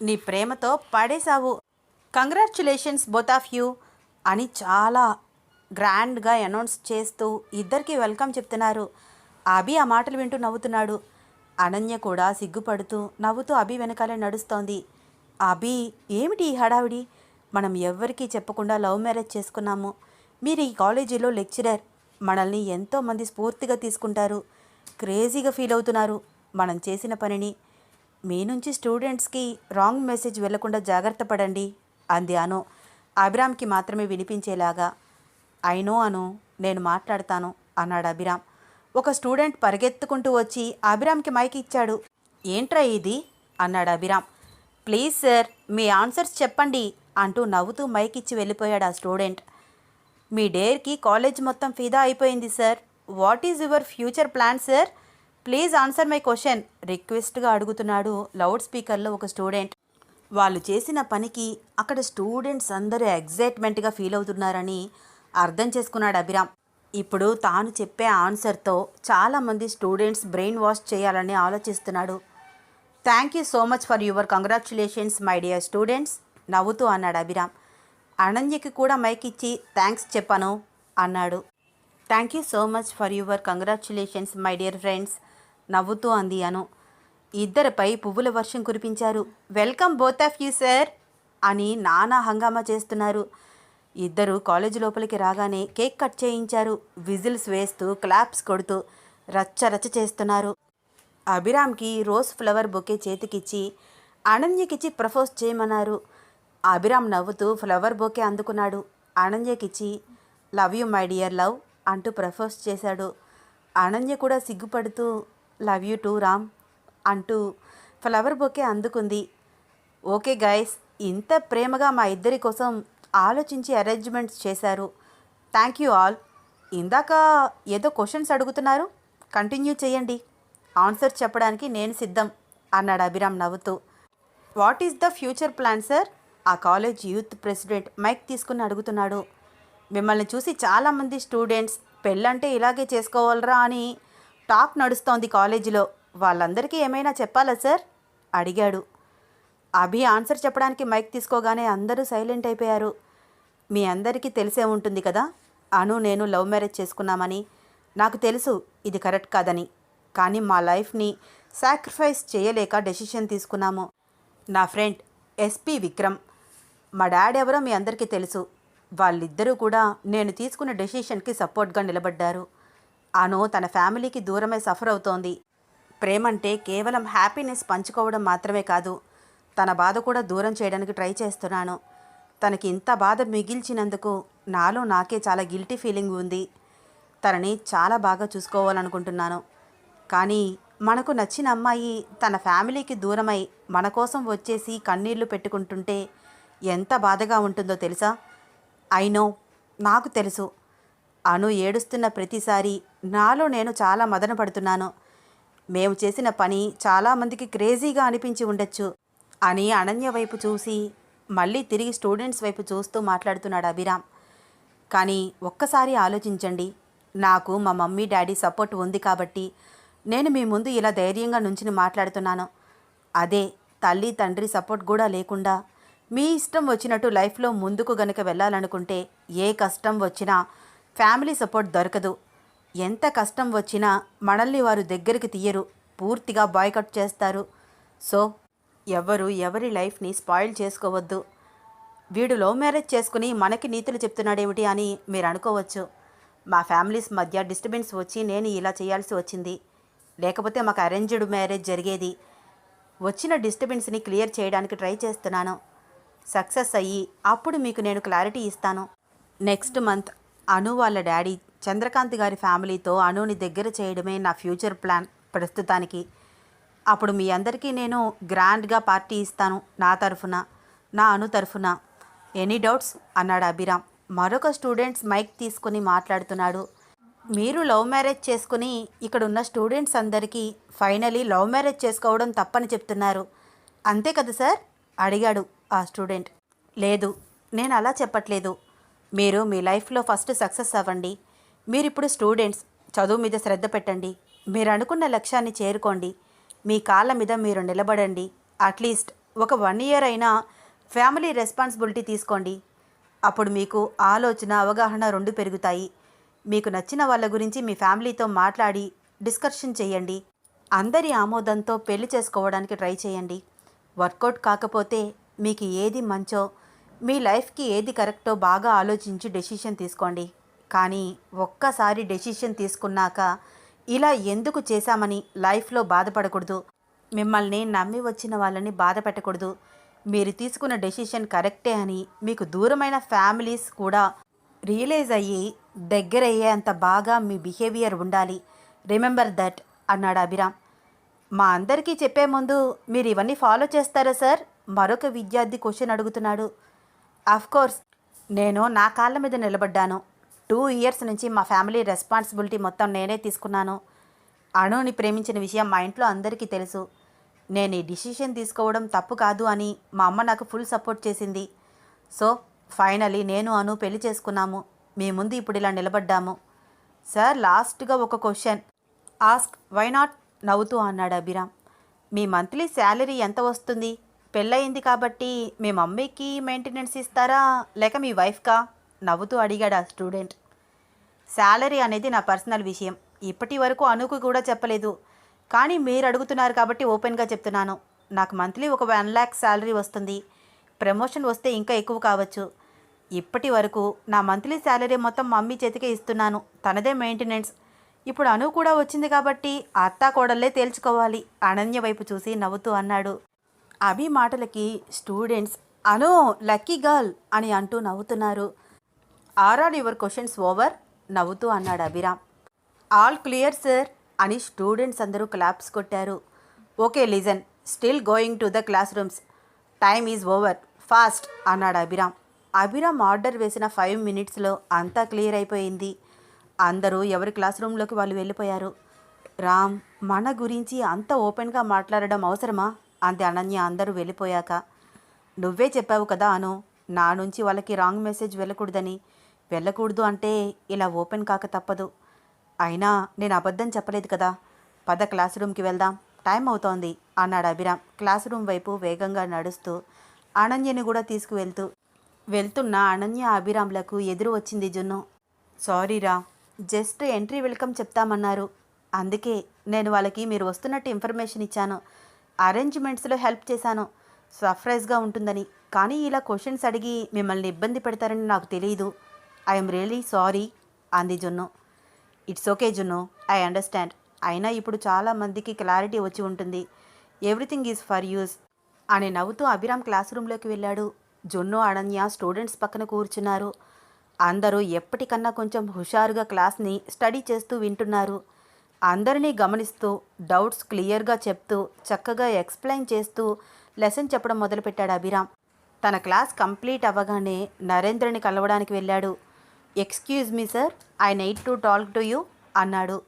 నీ ప్రేమతో పడేశావు. కంగ్రాచ్యులేషన్స్ బోత్ ఆఫ్ యూ అని చాలా గ్రాండ్గా అనౌన్స్ చేస్తూ ఇద్దరికి వెల్కమ్ చెప్తున్నారు. అభి ఆ మాటలు వింటూ నవ్వుతున్నాడు. అనన్య కూడా సిగ్గుపడుతూ నవ్వుతూ అభి వెనకాలే నడుస్తోంది. అభి, ఏమిటి ఈ హడావిడి? మనం ఎవ్వరికీ చెప్పకుండా లవ్ మ్యారేజ్ చేసుకున్నాము. మీరు ఈ కాలేజీలో లెక్చరర్, మనల్ని ఎంతోమంది స్ఫూర్తిగా తీసుకుంటారు, క్రేజీగా ఫీల్ అవుతున్నారు మనం చేసిన పనిని. మీ నుంచి స్టూడెంట్స్కి రాంగ్ మెసేజ్ వెళ్లకుండా జాగ్రత్త పడండి అంది అను అభిరామ్కి మాత్రమే వినిపించేలాగా. అయినో అను, నేను మాట్లాడతాను అన్నాడు అభిరామ్. ఒక స్టూడెంట్ పరిగెత్తుకుంటూ వచ్చి అభిరామ్కి మైక్ ఇచ్చాడు. ఏంట్రా ఇది అన్నాడు Abhiram. Please sir, me answers చెప్పండి అంటూ నవ్వుతూ మైక్ ఇచ్చి వెళ్ళిపోయాడు ఆ స్టూడెంట్. మీ డేర్కి కాలేజ్ మొత్తం ఫిదా అయిపోయింది sir. What is your future plan sir? Please answer my question రిక్వెస్ట్గా అడుగుతున్నాడు లౌడ్ స్పీకర్లో ఒక స్టూడెంట్. వాళ్ళు చేసిన పనికి అక్కడ స్టూడెంట్స్ అందరూ ఎగ్జైట్మెంట్గా ఫీల్ అవుతున్నారని అర్థం చేసుకున్నాడు అభిరామ్. ఇప్పుడు తాను చెప్పే ఆన్సర్తో చాలామంది స్టూడెంట్స్ బ్రెయిన్ వాష్ చేయాలని ఆలోచిస్తున్నాడు. Thank you so much for your congratulations my dear students నవ్వుతూ అన్నాడు అభిరామ్. అనన్యకి కూడా మైక్ ఇచ్చి థ్యాంక్స్ చెప్పను అన్నాడు. Thank you so much for your congratulations my dear friends నవ్వుతూ అంది అను. ఇద్దరిపై పువ్వుల వర్షం కురిపించారు. Welcome both of you sir అని నానా హంగామా చేస్తున్నారు. ఇద్దరు కాలేజీ లోపలికి రాగానే కేక్ కట్ చేయించారు. విజిల్స్ వేస్తూ క్లాప్స్ కొడుతూ రచ్చ రచ్చ చేస్తున్నారు. అభిరామ్కి రోజ్ ఫ్లవర్ బొకే చేతికిచ్చి అనన్యకిచ్చి ప్రపోజ్ చేయమన్నారు. అభిరామ్ నవ్వుతూ ఫ్లవర్ బొకే అందుకున్నాడు. అనన్యకిచ్చి love you my dear love అంటూ ప్రపోజ్ చేశాడు. అనన్య కూడా సిగ్గుపడుతూ లవ్ యూ టూ రామ్ అంటూ ఫ్లవర్ బొకే అందుకుంది. ఓకే గైస్, ఇంత ప్రేమగా మా ఇద్దరి కోసం ఆలోచించి అరేంజ్మెంట్స్ చేశారు. Thank you all. ఇందాక ఏదో క్వశ్చన్స్ అడుగుతున్నారు, కంటిన్యూ చేయండి, ఆన్సర్ చెప్పడానికి నేను సిద్ధం అన్నాడు అభిరామ్ నవ్వుతూ. What is the future plan sir? ఆ కాలేజ్ యూత్ ప్రెసిడెంట్ మైక్ తీసుకుని అడుగుతున్నాడు. మిమ్మల్ని చూసి చాలామంది స్టూడెంట్స్ పెళ్ళంటే ఇలాగే చేసుకోవాలరా అని టాక్ నడుస్తోంది కాలేజీలో. వాళ్ళందరికీ ఏమైనా చెప్పాలా సార్ అడిగాడు. అభి ఆన్సర్ చెప్పడానికి మైక్ తీసుకోగానే అందరూ సైలెంట్ అయిపోయారు. మీ అందరికీ తెలిసే ఉంటుంది కదా, అను నేను లవ్ మ్యారేజ్ చేసుకున్నామని. నాకు తెలుసు ఇది కరెక్ట్ కాదని, కానీ మా లైఫ్ని సాక్రిఫైస్ చేయలేక డెసిషన్ తీసుకున్నాము. నా ఫ్రెండ్ ఎస్పి విక్రమ్, మా డాడ్ ఎవరో మీ అందరికీ తెలుసు. వాళ్ళిద్దరూ కూడా నేను తీసుకున్న డెసిషన్కి సపోర్ట్గా నిలబడ్డారు. అను తన ఫ్యామిలీకి దూరమై సఫర్ అవుతోంది. ప్రేమంటే కేవలం హ్యాపీనెస్ పంచుకోవడం మాత్రమే కాదు, తన బాధ కూడా దూరం చేయడానికి ట్రై చేస్తున్నాను. తనకి ఇంత బాధ మిగిల్చినందుకు నాలో నాకే చాలా గిల్టీ ఫీలింగ్ ఉంది. తనని చాలా బాగా చూసుకోవాలనుకుంటున్నాను. కానీ మనకు నచ్చిన అమ్మాయి తన ఫ్యామిలీకి దూరమై మన కోసం వచ్చేసి కన్నీళ్లు పెట్టుకుంటుంటే ఎంత బాధగా ఉంటుందో తెలుసా? ఐ నో, నాకు తెలుసు. అను ఏడుస్తున్న ప్రతిసారి నాలో నేను చాలా మదన పడుతున్నాను. మేము చేసిన పని చాలామందికి క్రేజీగా అనిపించి ఉండొచ్చు అని అనన్య వైపు చూసి మళ్ళీ తిరిగి స్టూడెంట్స్ వైపు చూస్తూ మాట్లాడుతున్నాడు అభిరామ్. కానీ ఒక్కసారి ఆలోచించండి, నాకు మా మమ్మీ డాడీ సపోర్ట్ ఉంది కాబట్టి నేను మీ ముందు ఇలా ధైర్యంగా నుంచుని మాట్లాడుతున్నాను. అదే తల్లి తండ్రి సపోర్ట్ కూడా లేకుండా మీ ఇష్టం వచ్చినట్టు లైఫ్లో ముందుకు గనుక వెళ్ళాలనుకుంటే ఏ కష్టం వచ్చినా ఫ్యామిలీ సపోర్ట్ దొరకదు. ఎంత కష్టం వచ్చినా మనల్ని వారు దగ్గరికి తీయరు, పూర్తిగా బాయ్కట్ చేస్తారు. సో ఎవరు ఎవరి లైఫ్ని స్పాయిల్ చేసుకోవద్దు. వీడు లవ్ మ్యారేజ్ చేసుకుని మనకి నీతులు చెప్తున్నాడేమిటి అని మీరు అనుకోవచ్చు. మా ఫ్యామిలీస్ మధ్య డిస్టర్బెన్స్ వచ్చి నేను ఇలా చేయాల్సి వచ్చింది, లేకపోతే మాకు అరేంజ్డ్ మ్యారేజ్ జరిగేది. వచ్చిన డిస్టర్బెన్స్ని క్లియర్ చేయడానికి ట్రై చేస్తున్నాను. సక్సెస్ అయ్యి అప్పుడు మీకు నేను క్లారిటీ ఇస్తాను. నెక్స్ట్ మంత్ అను వాళ్ళ డాడీ చంద్రకాంత్ గారి ఫ్యామిలీతో అనుని దగ్గర చేయడమే నా ఫ్యూచర్ ప్లాన్ ప్రస్తుతానికి. అప్పుడు మీ అందరికీ నేను గ్రాండ్గా పార్టీ ఇస్తాను, నా తరఫున, నా అను తరఫున. ఎనీ డౌట్స్ అన్నాడు అభిరామ్. మరొక స్టూడెంట్స్ మైక్ తీసుకుని మాట్లాడుతున్నాడు. మీరు లవ్ మ్యారేజ్ చేసుకుని ఇక్కడ ఉన్న స్టూడెంట్స్ అందరికీ ఫైనలీ లవ్ మ్యారేజ్ చేసుకోవడం తప్పని చెప్తున్నారు, అంతే కదా సార్ అడిగాడు ఆ స్టూడెంట్. లేదు, నేను అలా చెప్పట్లేదు. మీరు మీ లైఫ్లో ఫస్ట్ సక్సెస్ అవ్వండి. మీరిప్పుడు స్టూడెంట్స్, చదువు మీద శ్రద్ధ పెట్టండి. మీరు అనుకున్న లక్ష్యాన్ని చేరుకోండి. మీ కాళ్ళ మీద మీరు నిలబడండి. అట్లీస్ట్ ఒక 1 year అయినా ఫ్యామిలీ రెస్పాన్సిబిలిటీ తీసుకోండి. అప్పుడు మీకు ఆలోచన అవగాహన 2 పెరుగుతాయి. మీకు నచ్చిన వాళ్ళ గురించి మీ ఫ్యామిలీతో మాట్లాడి డిస్కషన్ చేయండి. అందరి ఆమోదంతో పెళ్లి చేసుకోవడానికి ట్రై చేయండి. వర్కౌట్ కాకపోతే మీకు ఏది మంచో, మీ లైఫ్కి ఏది కరెక్టో బాగా ఆలోచించి డెసిషన్ తీసుకోండి. కానీ ఒక్కసారి డెసిషన్ తీసుకున్నాక ఇలా ఎందుకు చేశామని లైఫ్లో బాధపడకూడదు. మిమ్మల్ని నమ్మి వచ్చిన వాళ్ళని బాధ పెట్టకూడదు. మీరు తీసుకున్న డెసిషన్ కరెక్టే అని మీకు దూరమైన ఫ్యామిలీస్ కూడా రియలైజ్ అయ్యి దగ్గరయ్యేంత బాగా మీ బిహేవియర్ ఉండాలి. రిమెంబర్ దట్ అన్నాడు అభిరామ్. మా అందరికీ చెప్పే ముందు మీరు ఇవన్నీ ఫాలో చేస్తారా సార్? మరొక విద్యార్థి క్వశ్చన్ అడుగుతున్నాడు. కోర్స్, నేను నా కాళ్ళ మీద నిలబడ్డాను. 2 years నుంచి మా ఫ్యామిలీ రెస్పాన్సిబిలిటీ మొత్తం నేనే తీసుకున్నాను. అనుని ప్రేమించిన విషయం మా ఇంట్లో అందరికీ తెలుసు. నేను ఈ డిసిషన్ తీసుకోవడం తప్పు కాదు అని మా అమ్మ నాకు ఫుల్ సపోర్ట్ చేసింది. సో ఫైనలీ నేను అను పెళ్లి చేసుకున్నాము. మీ ముందు ఇప్పుడు ఇలా నిలబడ్డాము. సార్, లాస్ట్గా ఒక క్వశ్చన్ ఆస్క్, వై నాట్ నవ్వుతూ అన్నాడు అభిరామ్. మీ మంత్లీ శాలరీ ఎంత వస్తుంది? పెళ్ళయింది కాబట్టి మీ మమ్మీకి మెయింటెనెన్స్ ఇస్తారా లేక మీ వైఫ్కా? నవ్వుతూ అడిగాడు ఆ స్టూడెంట్. శాలరీ అనేది నా పర్సనల్ విషయం. ఇప్పటి వరకు అనుకు కూడా చెప్పలేదు. కానీ మీరు అడుగుతున్నారు కాబట్టి ఓపెన్గా చెప్తున్నాను. నాకు మంత్లీ ఒక 1 lakh శాలరీ వస్తుంది. ప్రమోషన్ వస్తే ఇంకా ఎక్కువ కావచ్చు. ఇప్పటి వరకు నా మంత్లీ శాలరీ మొత్తం మమ్మీ చేతికే ఇస్తున్నాను. తనదే మెయింటెనెన్స్. ఇప్పుడు అను కూడా వచ్చింది కాబట్టి అత్తా కోడళ్ళే తేల్చుకోవాలి. అనన్య వైపు చూసి నవ్వుతూ అన్నాడు. అభి మాటలకి స్టూడెంట్స్ అను లక్కీ గర్ల్ అని అంటూ నవ్వుతున్నారు. Are your questions over? నవ్వుతూ అన్నాడు అభిరామ్. ఆల్ క్లియర్ సార్ అని స్టూడెంట్స్ అందరూ క్లాప్స్ కొట్టారు. Okay, listen, still going to the classrooms, time is over, fast అన్నాడు అభిరామ్. అభిరామ్ ఆర్డర్ వేసిన 5 minutesలో అంతా క్లియర్ అయిపోయింది. అందరూ ఎవరి క్లాస్ రూమ్లోకి వాళ్ళు వెళ్ళిపోయారు. రామ్, మన గురించి అంత ఓపెన్గా మాట్లాడడం అవసరమా అంతే అనన్య అందరూ వెళ్ళిపోయాక. నువ్వే చెప్పావు కదా అను, నా నుంచి వాళ్ళకి రాంగ్ మెసేజ్ వెళ్ళకూడదని. వెళ్ళకూడదు అంటే ఇలా ఓపెన్ కాక తప్పదు. అయినా నేను అబద్ధం చెప్పలేదు కదా. పద క్లాస్ రూమ్కి వెళ్దాం, టైం అవుతోంది అన్నాడు అభిరామ్ క్లాస్ రూమ్ వైపు వేగంగా నడుస్తూ. అనన్యని కూడా వెళ్తున్న అనన్య అభిరామ్లకు ఎదురు వచ్చింది జున్ను. సారీరా, జస్ట్ ఎంట్రీ వెల్కమ్ చెప్తామన్నారు, అందుకే నేను వాళ్ళకి మీరు వస్తున్నట్టు ఇన్ఫర్మేషన్ ఇచ్చాను. అరేంజ్మెంట్స్లో హెల్ప్ చేశాను, సర్ప్రైజ్గా ఉంటుందని. కానీ ఇలా క్వశ్చన్స్ అడిగి మిమ్మల్ని ఇబ్బంది పెడతారని నాకు తెలియదు. ఐఎమ్ రియలీ సారీ అంది జున్ను. ఇట్స్ ఓకే జున్ను, ఐ అండర్స్టాండ్. అయినా ఇప్పుడు చాలా మందికి క్లారిటీ వచ్చి ఉంటుంది. ఎవ్రీథింగ్ ఈజ్ ఫర్ యూస్ అని నవ్వుతూ అభిరామ్ క్లాస్ రూమ్లోకి వెళ్ళాడు. జున్ను, అనన్య స్టూడెంట్స్ పక్కన కూర్చున్నారు. అందరూ ఎప్పటికన్నా కొంచెం హుషారుగా క్లాస్ని స్టడీ చేస్తూ వింటున్నారు. అందరినీ గమనిస్తూ డౌట్స్ క్లియర్గా చెప్తూ చక్కగా ఎక్స్ప్లెయిన్ చేస్తూ లెసన్ చెప్పడం మొదలుపెట్టాడు అభిరామ్. తన క్లాస్ కంప్లీట్ అవ్వగానే నరేంద్రని కలవడానికి వెళ్ళాడు. Excuse me sir, I need to talk to you అన్నాడు.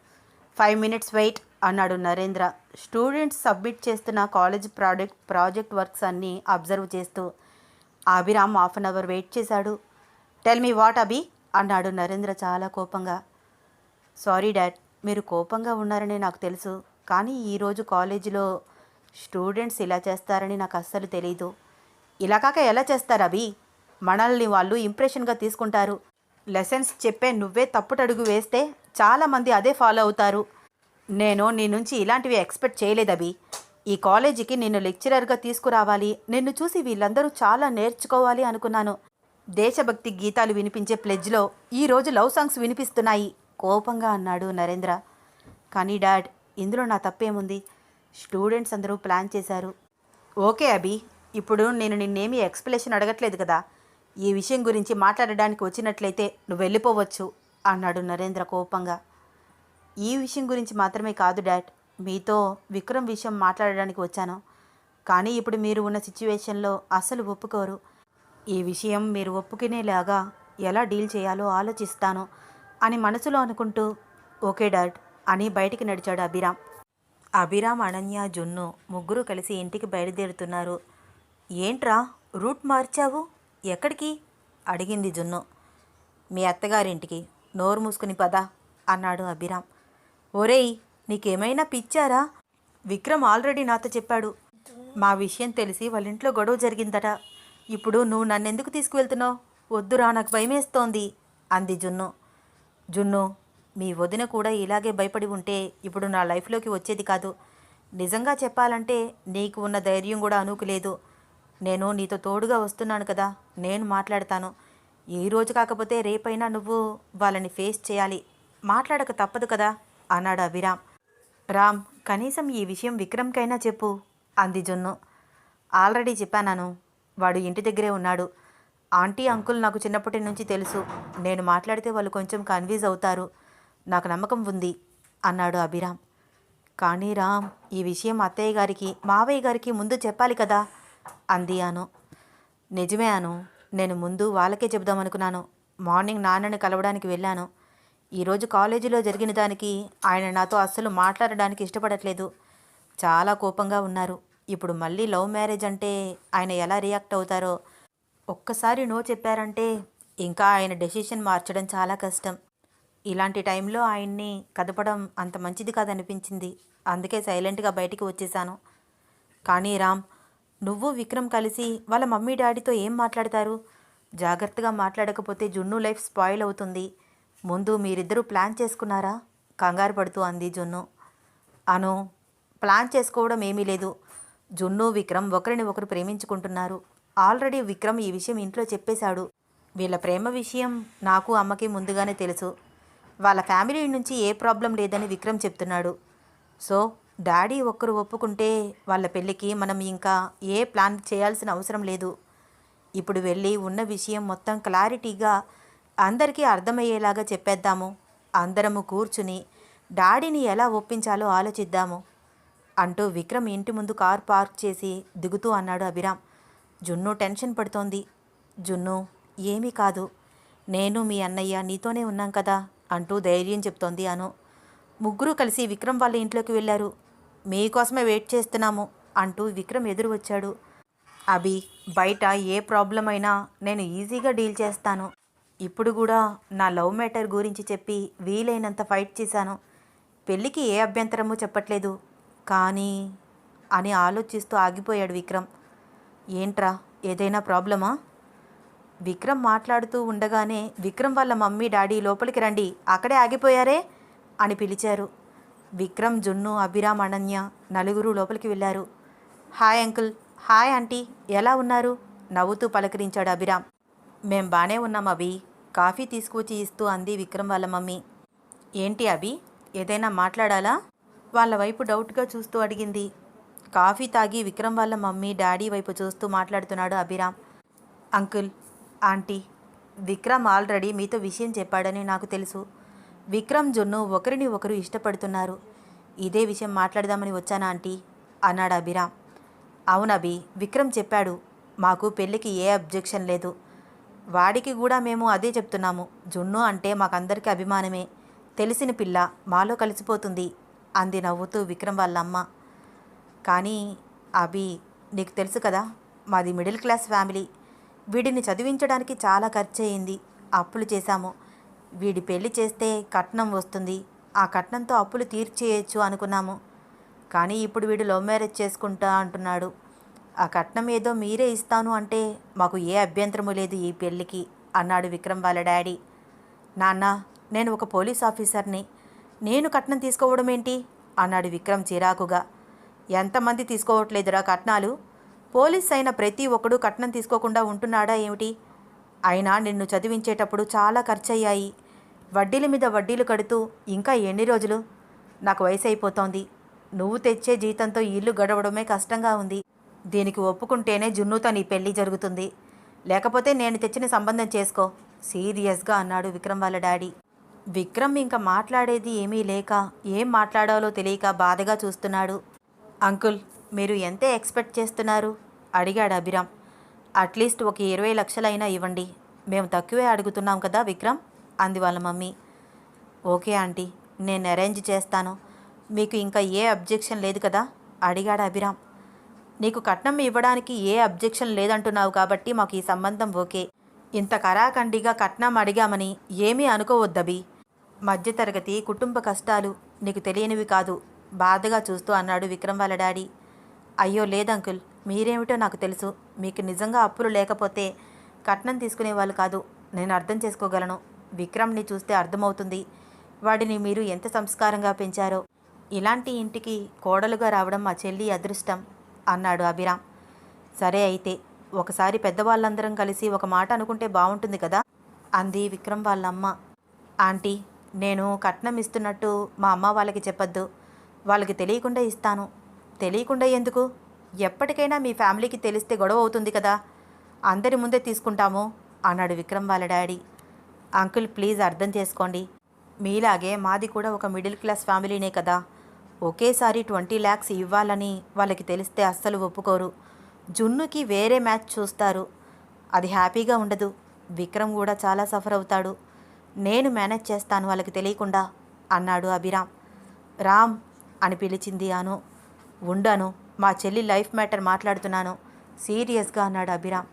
5 minutes వెయిట్ అన్నాడు నరేంద్ర స్టూడెంట్స్ సబ్మిట్ చేస్తున్న కాలేజ్ ప్రాజెక్ట్ వర్క్స్ అన్నీ అబ్జర్వ్ చేస్తూ. అభిరామ్ 1/2 hour వెయిట్ చేశాడు. టెల్ మీ వాట్ అభి అన్నాడు నరేంద్ర చాలా కోపంగా. సారీ డాడ్, మీరు కోపంగా ఉన్నారని నాకు తెలుసు, కానీ ఈరోజు కాలేజీలో స్టూడెంట్స్ ఇలా చేస్తారని నాకు అస్సలు తెలీదు. ఇలా కాక ఎలా చేస్తారు అభి? మనల్ని వాళ్ళు ఇంప్రెషన్గా తీసుకుంటారు. లెసన్స్ చెప్పే నువ్వే తప్పుటడుగు వేస్తే చాలామంది అదే ఫాలో అవుతారు. నేను నీ నుంచి ఇలాంటివి ఎక్స్పెక్ట్ చేయలేదు అభి. ఈ కాలేజీకి నిన్ను లెక్చరర్గా తీసుకురావాలి, నిన్ను చూసి వీళ్ళందరూ చాలా నేర్చుకోవాలి అనుకున్నాను. దేశభక్తి గీతాలు వినిపించే ప్లెడ్జ్లో ఈరోజు లవ్ సాంగ్స్ వినిపిస్తున్నాయి కోపంగా అన్నాడు నరేంద్ర. కానీ డాడ్, ఇందులో నా తప్పేముంది? స్టూడెంట్స్ అందరూ ప్లాన్ చేశారు. ఓకే అభి, ఇప్పుడు నేను నిన్నేమీ ఎక్స్ప్లెనేషన్ అడగట్లేదు కదా. ఈ విషయం గురించి మాట్లాడడానికి వచ్చినట్లయితే నువ్వు వెళ్ళిపోవచ్చు అన్నాడు నరేంద్ర కోపంగా. ఈ విషయం గురించి మాత్రమే కాదు డాడ్, మీతో విక్రమ్ విషయం మాట్లాడడానికి వచ్చాను. కానీ ఇప్పుడు మీరు ఉన్న సిచ్యువేషన్లో అస్సలు ఒప్పుకోరు. ఈ విషయం మీరు ఒప్పుకునేలాగా ఎలా డీల్ చేయాలో ఆలోచిస్తాను అని మనసులో అనుకుంటూ ఓకే డాడ్ అని బయటికి నడిచాడు అభిరామ్. అభిరామ్, అనన్య, జున్ను ముగ్గురు కలిసి ఇంటికి బయలుదేరుతున్నారు. ఏంట్రా రూట్ మార్చావు, ఎక్కడికి అడిగింది జున్ను. మీ అత్తగారింటికి, నోరు మూసుకుని పద అన్నాడు అభిరామ్. ఒరేయ్, నీకేమైనా పిచ్చారా? విక్రమ్ ఆల్రెడీ నాతో చెప్పాడు. మా విషయం తెలిసి వాళ్ళ ఇంట్లో గొడవ జరిగిందట. ఇప్పుడు నువ్వు నన్నెందుకు తీసుకువెళ్తున్నావు? వద్దురా, నాకు భయమేస్తోంది అంది జున్ను. జున్ను, మీ వదిన కూడా ఇలాగే భయపడి ఉంటే ఇప్పుడు నా లైఫ్లోకి వచ్చేది కాదు. నిజంగా చెప్పాలంటే నీకు ఉన్న ధైర్యం కూడా అనుకులేదు. నేను నీతో తోడుగా వస్తున్నాను కదా, నేను మాట్లాడతాను. ఈరోజు కాకపోతే రేపైనా నువ్వు వాళ్ళని ఫేస్ చేయాలి, మాట్లాడక తప్పదు కదా అన్నాడు అభిరామ్. రామ్, కనీసం ఈ విషయం విక్రమ్కైనా చెప్పు అంది జున్ను. ఆల్రెడీ చెప్పాను, వాడు ఇంటి దగ్గరే ఉన్నాడు. ఆంటీ అంకుల్ నాకు చిన్నప్పటి నుంచి తెలుసు. నేను మాట్లాడితే వాళ్ళు కొంచెం కన్ఫ్యూజ్ అవుతారు, నాకు నమ్మకం ఉంది అన్నాడు అభిరామ్. కానీ రామ్, ఈ విషయం అత్తయ్య గారికి, మావయ్య గారికి ముందు చెప్పాలి కదా అంది అను. నిజమే అను, నేను ముందు వాళ్ళకే చెబుదామనుకున్నాను. మార్నింగ్ నాన్నని కలవడానికి వెళ్ళాను. ఈరోజు కాలేజీలో జరిగిన దానికి ఆయన నాతో అస్సలు మాట్లాడడానికి ఇష్టపడట్లేదు. చాలా కోపంగా ఉన్నారు. ఇప్పుడు మళ్ళీ లవ్ మ్యారేజ్ అంటే ఆయన ఎలా రియాక్ట్ అవుతారో. ఒక్కసారి నో చెప్పారంటే ఇంకా ఆయన డెసిషన్ మార్చడం చాలా కష్టం. ఇలాంటి టైంలో ఆయన్ని కదపడం అంత మంచిది కాదనిపించింది. అందుకే సైలెంట్గా బయటికి వచ్చేసాను. కానీ రామ్, నువ్వు విక్రమ్ కలిసి వాళ్ళ మమ్మీ డాడీతో ఏం మాట్లాడతారు? జాగ్రత్తగా మాట్లాడకపోతే జున్ను లైఫ్ స్పాయిల్ అవుతుంది. ముందు మీరిద్దరూ ప్లాన్ చేసుకున్నారా? కంగారు పడుతూ అంది జున్ను. అను, ప్లాన్ చేసుకోవడం ఏమీ లేదు. జున్ను, విక్రమ్ ఒకరిని ఒకరు ప్రేమించుకుంటున్నారు. ఆల్రెడీ విక్రమ్ ఈ విషయం ఇంట్లో చెప్పేశాడు. వీళ్ళ ప్రేమ విషయం నాకు అమ్మకి ముందుగానే తెలుసు. వాళ్ళ ఫ్యామిలీ నుంచి ఏ ప్రాబ్లం లేదని విక్రమ్ చెప్తున్నాడు. సో డాడీ ఒక్కరు ఒప్పుకుంటే వాళ్ళ పెళ్ళికి మనం ఇంకా ఏ ప్లాన్ చేయాల్సిన అవసరం లేదు. ఇప్పుడు వెళ్ళి ఉన్న విషయం మొత్తం క్లారిటీగా అందరికీ అర్థమయ్యేలాగా చెప్పేద్దాము. అందరము కూర్చుని డాడీని ఎలా ఒప్పించాలో ఆలోచిద్దాము అంటూ విక్రమ్ ఇంటి ముందు కార్ పార్క్ చేసి దిగుతూ అన్నాడు అభిరామ్. జున్ను టెన్షన్ పడుతోంది. జున్ను, ఏమీ కాదు, నేను మీ అన్నయ్య నీతోనే ఉన్నాం కదా అంటూ ధైర్యం చెప్తోంది అను. ముగ్గురు కలిసి విక్రమ్ వాళ్ళ ఇంట్లోకి వెళ్ళారు. మీకోసమే వెయిట్ చేస్తున్నాము అంటూ విక్రమ్ ఎదురు వచ్చాడు. అభి, బయట ఏ ప్రాబ్లం అయినా నేను ఈజీగా డీల్ చేస్తాను. ఇప్పుడు కూడా నా లవ్ మ్యాటర్ గురించి చెప్పి వీలైనంత ఫైట్ చేశాను. పెళ్ళికి ఏ అభ్యంతరమూ చెప్పట్లేదు, కానీ అని ఆలోచిస్తూ ఆగిపోయాడు విక్రమ్. ఏంట్రా, ఏదైనా ప్రాబ్లమా? విక్రమ్ మాట్లాడుతూ ఉండగానే విక్రమ్ వాళ్ళ మమ్మీ డాడీ లోపలికి రండి, అక్కడే ఆగిపోయారే అని పిలిచారు. విక్రమ్, జున్ను, అభిరామ్, అనన్య నలుగురు లోపలికి వెళ్ళారు. హాయ్ అంకుల్, హాయ్ ఆంటీ, ఎలా ఉన్నారు? నవ్వుతూ పలకరించాడు అభిరామ్. మేం బానే ఉన్నాం అభి, కాఫీ తీసుకువచ్చి ఇస్తూ అంది విక్రమ్ వాళ్ళ మమ్మీ. ఏంటి అభి, ఏదైనా మాట్లాడాలా? వాళ్ళ వైపు డౌట్గా చూస్తూ అడిగింది. కాఫీ తాగి విక్రమ్ వాళ్ళ మమ్మీ డాడీ వైపు చూస్తూ మాట్లాడుతున్నాడు Abhiram. Uncle, aunty, Vikram already మీతో విషయం చెప్పాడని నాకు తెలుసు. విక్రమ్, జున్ను ఒకరిని ఒకరు ఇష్టపడుతున్నారు. ఇదే విషయం మాట్లాడదామని వచ్చానా ఆంటీ అన్నాడు అభిరామ్. అవునభి, విక్రమ్ చెప్పాడు. మాకు పెళ్ళికి ఏ అబ్జెక్షన్ లేదు. వాడికి కూడా మేము అదే చెప్తున్నాము. జున్ను అంటే మాకందరికీ అభిమానమే. తెలిసిన పిల్ల, మాలో కలిసిపోతుంది అంది నవ్వుతూ విక్రమ్ వాళ్ళ అమ్మ. కానీ అభి, నీకు తెలుసు కదా, మాది మిడిల్ క్లాస్ ఫ్యామిలీ. వీడిని చదివించడానికి చాలా ఖర్చు అయింది. అప్పులు చేశాము. వీడి పెళ్లి చేస్తే కట్నం వస్తుంది. ఆ కట్నంతో అప్పులు తీర్చేయచ్చు అనుకున్నాము. కానీ ఇప్పుడు వీడు లవ్ మ్యారేజ్ చేసుకుంటా అంటున్నాడు. ఆ కట్నం ఏదో మీరే ఇస్తాను అంటే మాకు ఏ అభ్యంతరము లేదు ఈ పెళ్ళికి అన్నాడు విక్రమ్ వాళ్ళ డాడీ. నాన్న, నేను ఒక పోలీస్ ఆఫీసర్ని, నేను కట్నం తీసుకోవడం ఏంటి అన్నాడు విక్రమ్ చిరాకుగా. ఎంతమంది తీసుకోవట్లేదురా కట్నాలు? పోలీస్ అయిన ప్రతి ఒక్కడు కట్నం తీసుకోకుండా ఉంటున్నాడా ఏమిటి? అయినా నిన్ను చదివించేటప్పుడు చాలా ఖర్చయ్యాయి. వడ్డీల మీద వడ్డీలు కడుతూ ఇంకా ఎన్ని రోజులు? నాకు వయసు అయిపోతోంది. నువ్వు తెచ్చే జీతంతో ఇల్లు గడవడమే కష్టంగా ఉంది. దీనికి ఒప్పుకుంటేనే జున్నుతో నీ పెళ్ళి జరుగుతుంది, లేకపోతే నేను తెచ్చిన సంబంధం చేసుకో సీరియస్గా అన్నాడు విక్రమ్ వాళ్ళ డాడీ. విక్రమ్ ఇంకా మాట్లాడేది ఏమీ లేక ఏం మాట్లాడాలో తెలియక బాధగా చూస్తున్నాడు. అంకుల్, మీరు ఎంత ఎక్స్పెక్ట్ చేస్తున్నారు అడిగాడు అభిరామ్. అట్లీస్ట్ ఒక 20 లక్షలైనా ఇవ్వండి, మేము తక్కువే అడుగుతున్నాం కదా విక్రమ్ అంది వాళ్ళ మమ్మీ. ఓకే ఆంటీ, నేను అరేంజ్ చేస్తాను. మీకు ఇంకా ఏ అబ్జెక్షన్ లేదు కదా అడిగాడు అభిరామ్. నీకు కట్నం ఇవ్వడానికి ఏ అబ్జెక్షన్ లేదంటున్నావు కాబట్టి మాకు ఈ సంబంధం ఓకే. ఇంత కరాఖండిగా కట్నం అడిగామని ఏమీ అనుకోవద్దబి. మధ్యతరగతి కుటుంబ కష్టాలు నీకు తెలియనివి కాదు బాధగా చూస్తూ అన్నాడు విక్రమ్ వాళ్ళ డాడీ. అయ్యో లేదంకుల్, మీరేమిటో నాకు తెలుసు. మీకు నిజంగా అప్పులు లేకపోతే కట్నం తీసుకునేవాళ్ళు కాదు. నేను అర్థం చేసుకోగలను. విక్రమ్ని చూస్తే అర్థమవుతుంది వాడిని మీరు ఎంత సంస్కారంగా పెంచారో. ఇలాంటి ఇంటికి కోడలుగా రావడం మా చెల్లి అదృష్టం అన్నాడు అభిరామ్. సరే అయితే ఒకసారి పెద్దవాళ్ళందరం కలిసి ఒక మాట అనుకుంటే బాగుంటుంది కదా అంది విక్రమ్ వాళ్ళమ్మ. ఆంటీ, నేను కట్నం ఇస్తున్నట్టు మా అమ్మ వాళ్ళకి చెప్పొద్దు. వాళ్ళకి తెలియకుండా ఇస్తాను. తెలియకుండా ఎందుకు? ఎప్పటికైనా మీ ఫ్యామిలీకి తెలిస్తే గొడవ అవుతుంది కదా. అందరి ముందే తీసుకుంటాము అన్నాడు విక్రమ్ వాళ్ళ డాడీ. అంకుల్, ప్లీజ్ అర్థం చేసుకోండి. మీలాగే మాది కూడా ఒక మిడిల్ క్లాస్ ఫ్యామిలీనే కదా. ఒకేసారి 20 lakhs ఇవ్వాలని వాళ్ళకి తెలిస్తే అస్సలు ఒప్పుకోరు. జున్నుకి వేరే మ్యాచ్ చూస్తారు. అది హ్యాపీగా ఉండదు. విక్రమ్ కూడా చాలా సఫర్ అవుతాడు. నేను మేనేజ్ చేస్తాను వాళ్ళకి తెలియకుండా అన్నాడు అభిరామ్. రామ్ అని పిలిచింది అను. ఉండను, మా చెల్లి లైఫ్ మ్యాటర్ మాట్లాడుతున్నాను సీరియస్గా అన్నాడు అభిరామ్.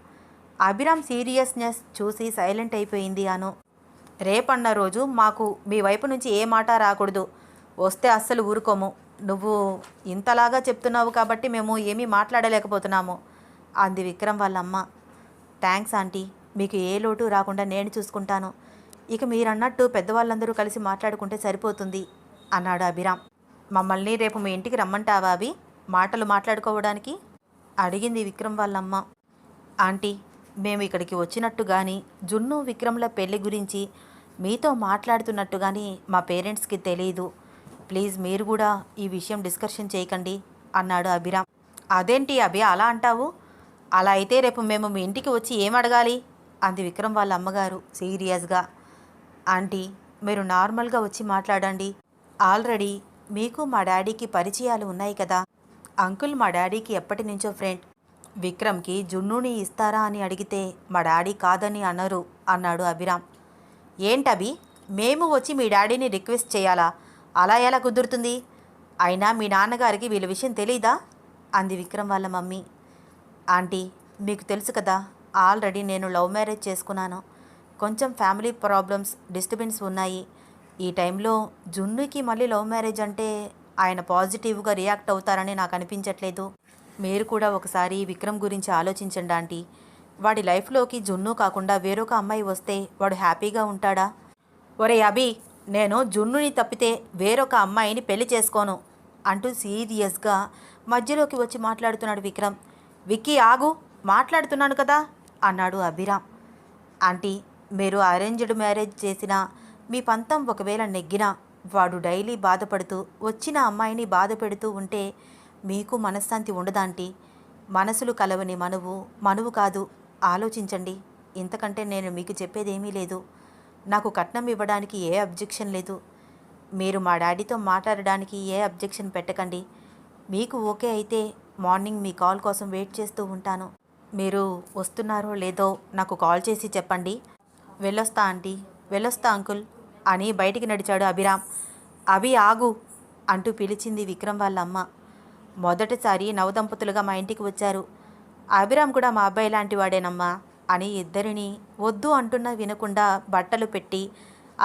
అభిరామ్ సీరియస్నెస్ చూసి సైలెంట్ అయిపోయింది అను. రేపన్న రోజు మాకు మీ వైపు నుంచి ఏ మాట రాకూడదు. వస్తే అస్సలు ఊరుకోము. నువ్వు ఇంతలాగా చెప్తున్నావు కాబట్టి మేము ఏమీ మాట్లాడలేకపోతున్నాము అంది విక్రమ్ వాళ్ళమ్మ. థ్యాంక్స్ ఆంటీ, మీకు ఏ లోటు రాకుండా నేను చూసుకుంటాను. ఇక మీరన్నట్టు పెద్దవాళ్ళందరూ కలిసి మాట్లాడుకుంటే సరిపోతుంది అన్నాడు అభిరామ్. మమ్మల్ని రేపు మీ ఇంటికి రమ్మంటావా అవి మాటలు మాట్లాడుకోవడానికి అడిగింది విక్రమ్ వాళ్ళమ్మ. ఆంటీ, మేము ఇక్కడికి వచ్చినట్టు కానీ జున్ను విక్రమ్ల పెళ్లి గురించి మీతో మాట్లాడుతున్నట్టు కానీ మా పేరెంట్స్కి తెలియదు. ప్లీజ్ మీరు కూడా ఈ విషయం డిస్కషన్ చేయకండి అన్నాడు అభిరామ్. అదేంటి అభి అలా అంటావు? అలా అయితే రేపు మేము మీ ఇంటికి వచ్చి ఏం అడగాలి అంది విక్రమ్ వాళ్ళ అమ్మగారు సీరియస్గా. ఆంటీ, మీరు నార్మల్గా వచ్చి మాట్లాడండి. ఆల్రెడీ మీకు మా డాడీకి పరిచయాలు ఉన్నాయి కదా. అంకుల్ మా డాడీకి ఎప్పటి నుంచో ఫ్రెండ్. విక్రమ్కి జున్నుని ఇస్తారా అని అడిగితే మా డాడీ కాదని అనరు అన్నాడు అభిరామ్. ఏంటభి, మేము వచ్చి మీ డాడీని రిక్వెస్ట్ చేయాలా? అలా ఎలా కుదురుతుంది? అయినా మీ నాన్నగారికి వీళ్ళ విషయం తెలీదా అంది విక్రమ్ వాళ్ళ మమ్మీ. ఆంటీ, మీకు తెలుసు కదా, ఆల్రెడీ నేను లవ్ మ్యారేజ్ చేసుకున్నాను. కొంచెం ఫ్యామిలీ ప్రాబ్లమ్స్ డిస్టర్బెన్స్ ఉన్నాయి. ఈ టైంలో జున్నుకి మళ్ళీ లవ్ మ్యారేజ్ అంటే ఆయన పాజిటివ్గా రియాక్ట్ అవుతారని నాకు అనిపించట్లేదు. మీరు కూడా ఒకసారి విక్రమ్ గురించి ఆలోచించండి ఆంటీ. వాడి లైఫ్లోకి జున్ను కాకుండా వేరొక అమ్మాయి వస్తే వాడు హ్యాపీగా ఉంటాడా? ఒరే అభి, నేను జున్నుని తప్పితే వేరొక అమ్మాయిని పెళ్లి చేసుకోను అంటూ సీరియస్గా మధ్యలోకి వచ్చి మాట్లాడుతున్నాడు విక్రమ్. విక్కీ ఆగు, మాట్లాడుతున్నాను కదా అన్నాడు అభిరామ్. ఆంటీ, మీరు అరేంజ్డ్ మ్యారేజ్ చేసినా మీ పంతం ఒకవేళ నెగ్గినా వాడు డైలీ బాధపడుతూ వచ్చిన అమ్మాయిని బాధ పెడుతూ ఉంటే మీకు మనశ్శాంతి ఉండదాంటీ. మనసులు కలవని మనువు కాదు. ఆలోచించండి. ఇంతకంటే నేను మీకు చెప్పేదేమీ లేదు. నాకు కట్నం ఇవ్వడానికి ఏ అబ్జెక్షన్ లేదు. మీరు మా డాడీతో మాట్లాడడానికి ఏ అబ్జెక్షన్ పెట్టకండి. మీకు ఓకే అయితే మార్నింగ్ మీ కాల్ కోసం వెయిట్ చేస్తూ ఉంటాను. మీరు వస్తున్నారో లేదో నాకు కాల్ చేసి చెప్పండి. వెళ్ళొస్తా ఆంటీ, వెళ్ళొస్తా అంకుల్ అని బయటికి నడిచాడు అభిరామ్. అభి ఆగు అంటూ పిలిచింది విక్రమ్ వాళ్ళ అమ్మ. మొదటిసారి నవదంపతులుగా మా ఇంటికి వచ్చారు. అభిరామ్ కూడా మా అబ్బాయి లాంటి వాడేనమ్మా అని ఇద్దరిని వద్దు అంటున్నా వినకుండా బట్టలు పెట్టి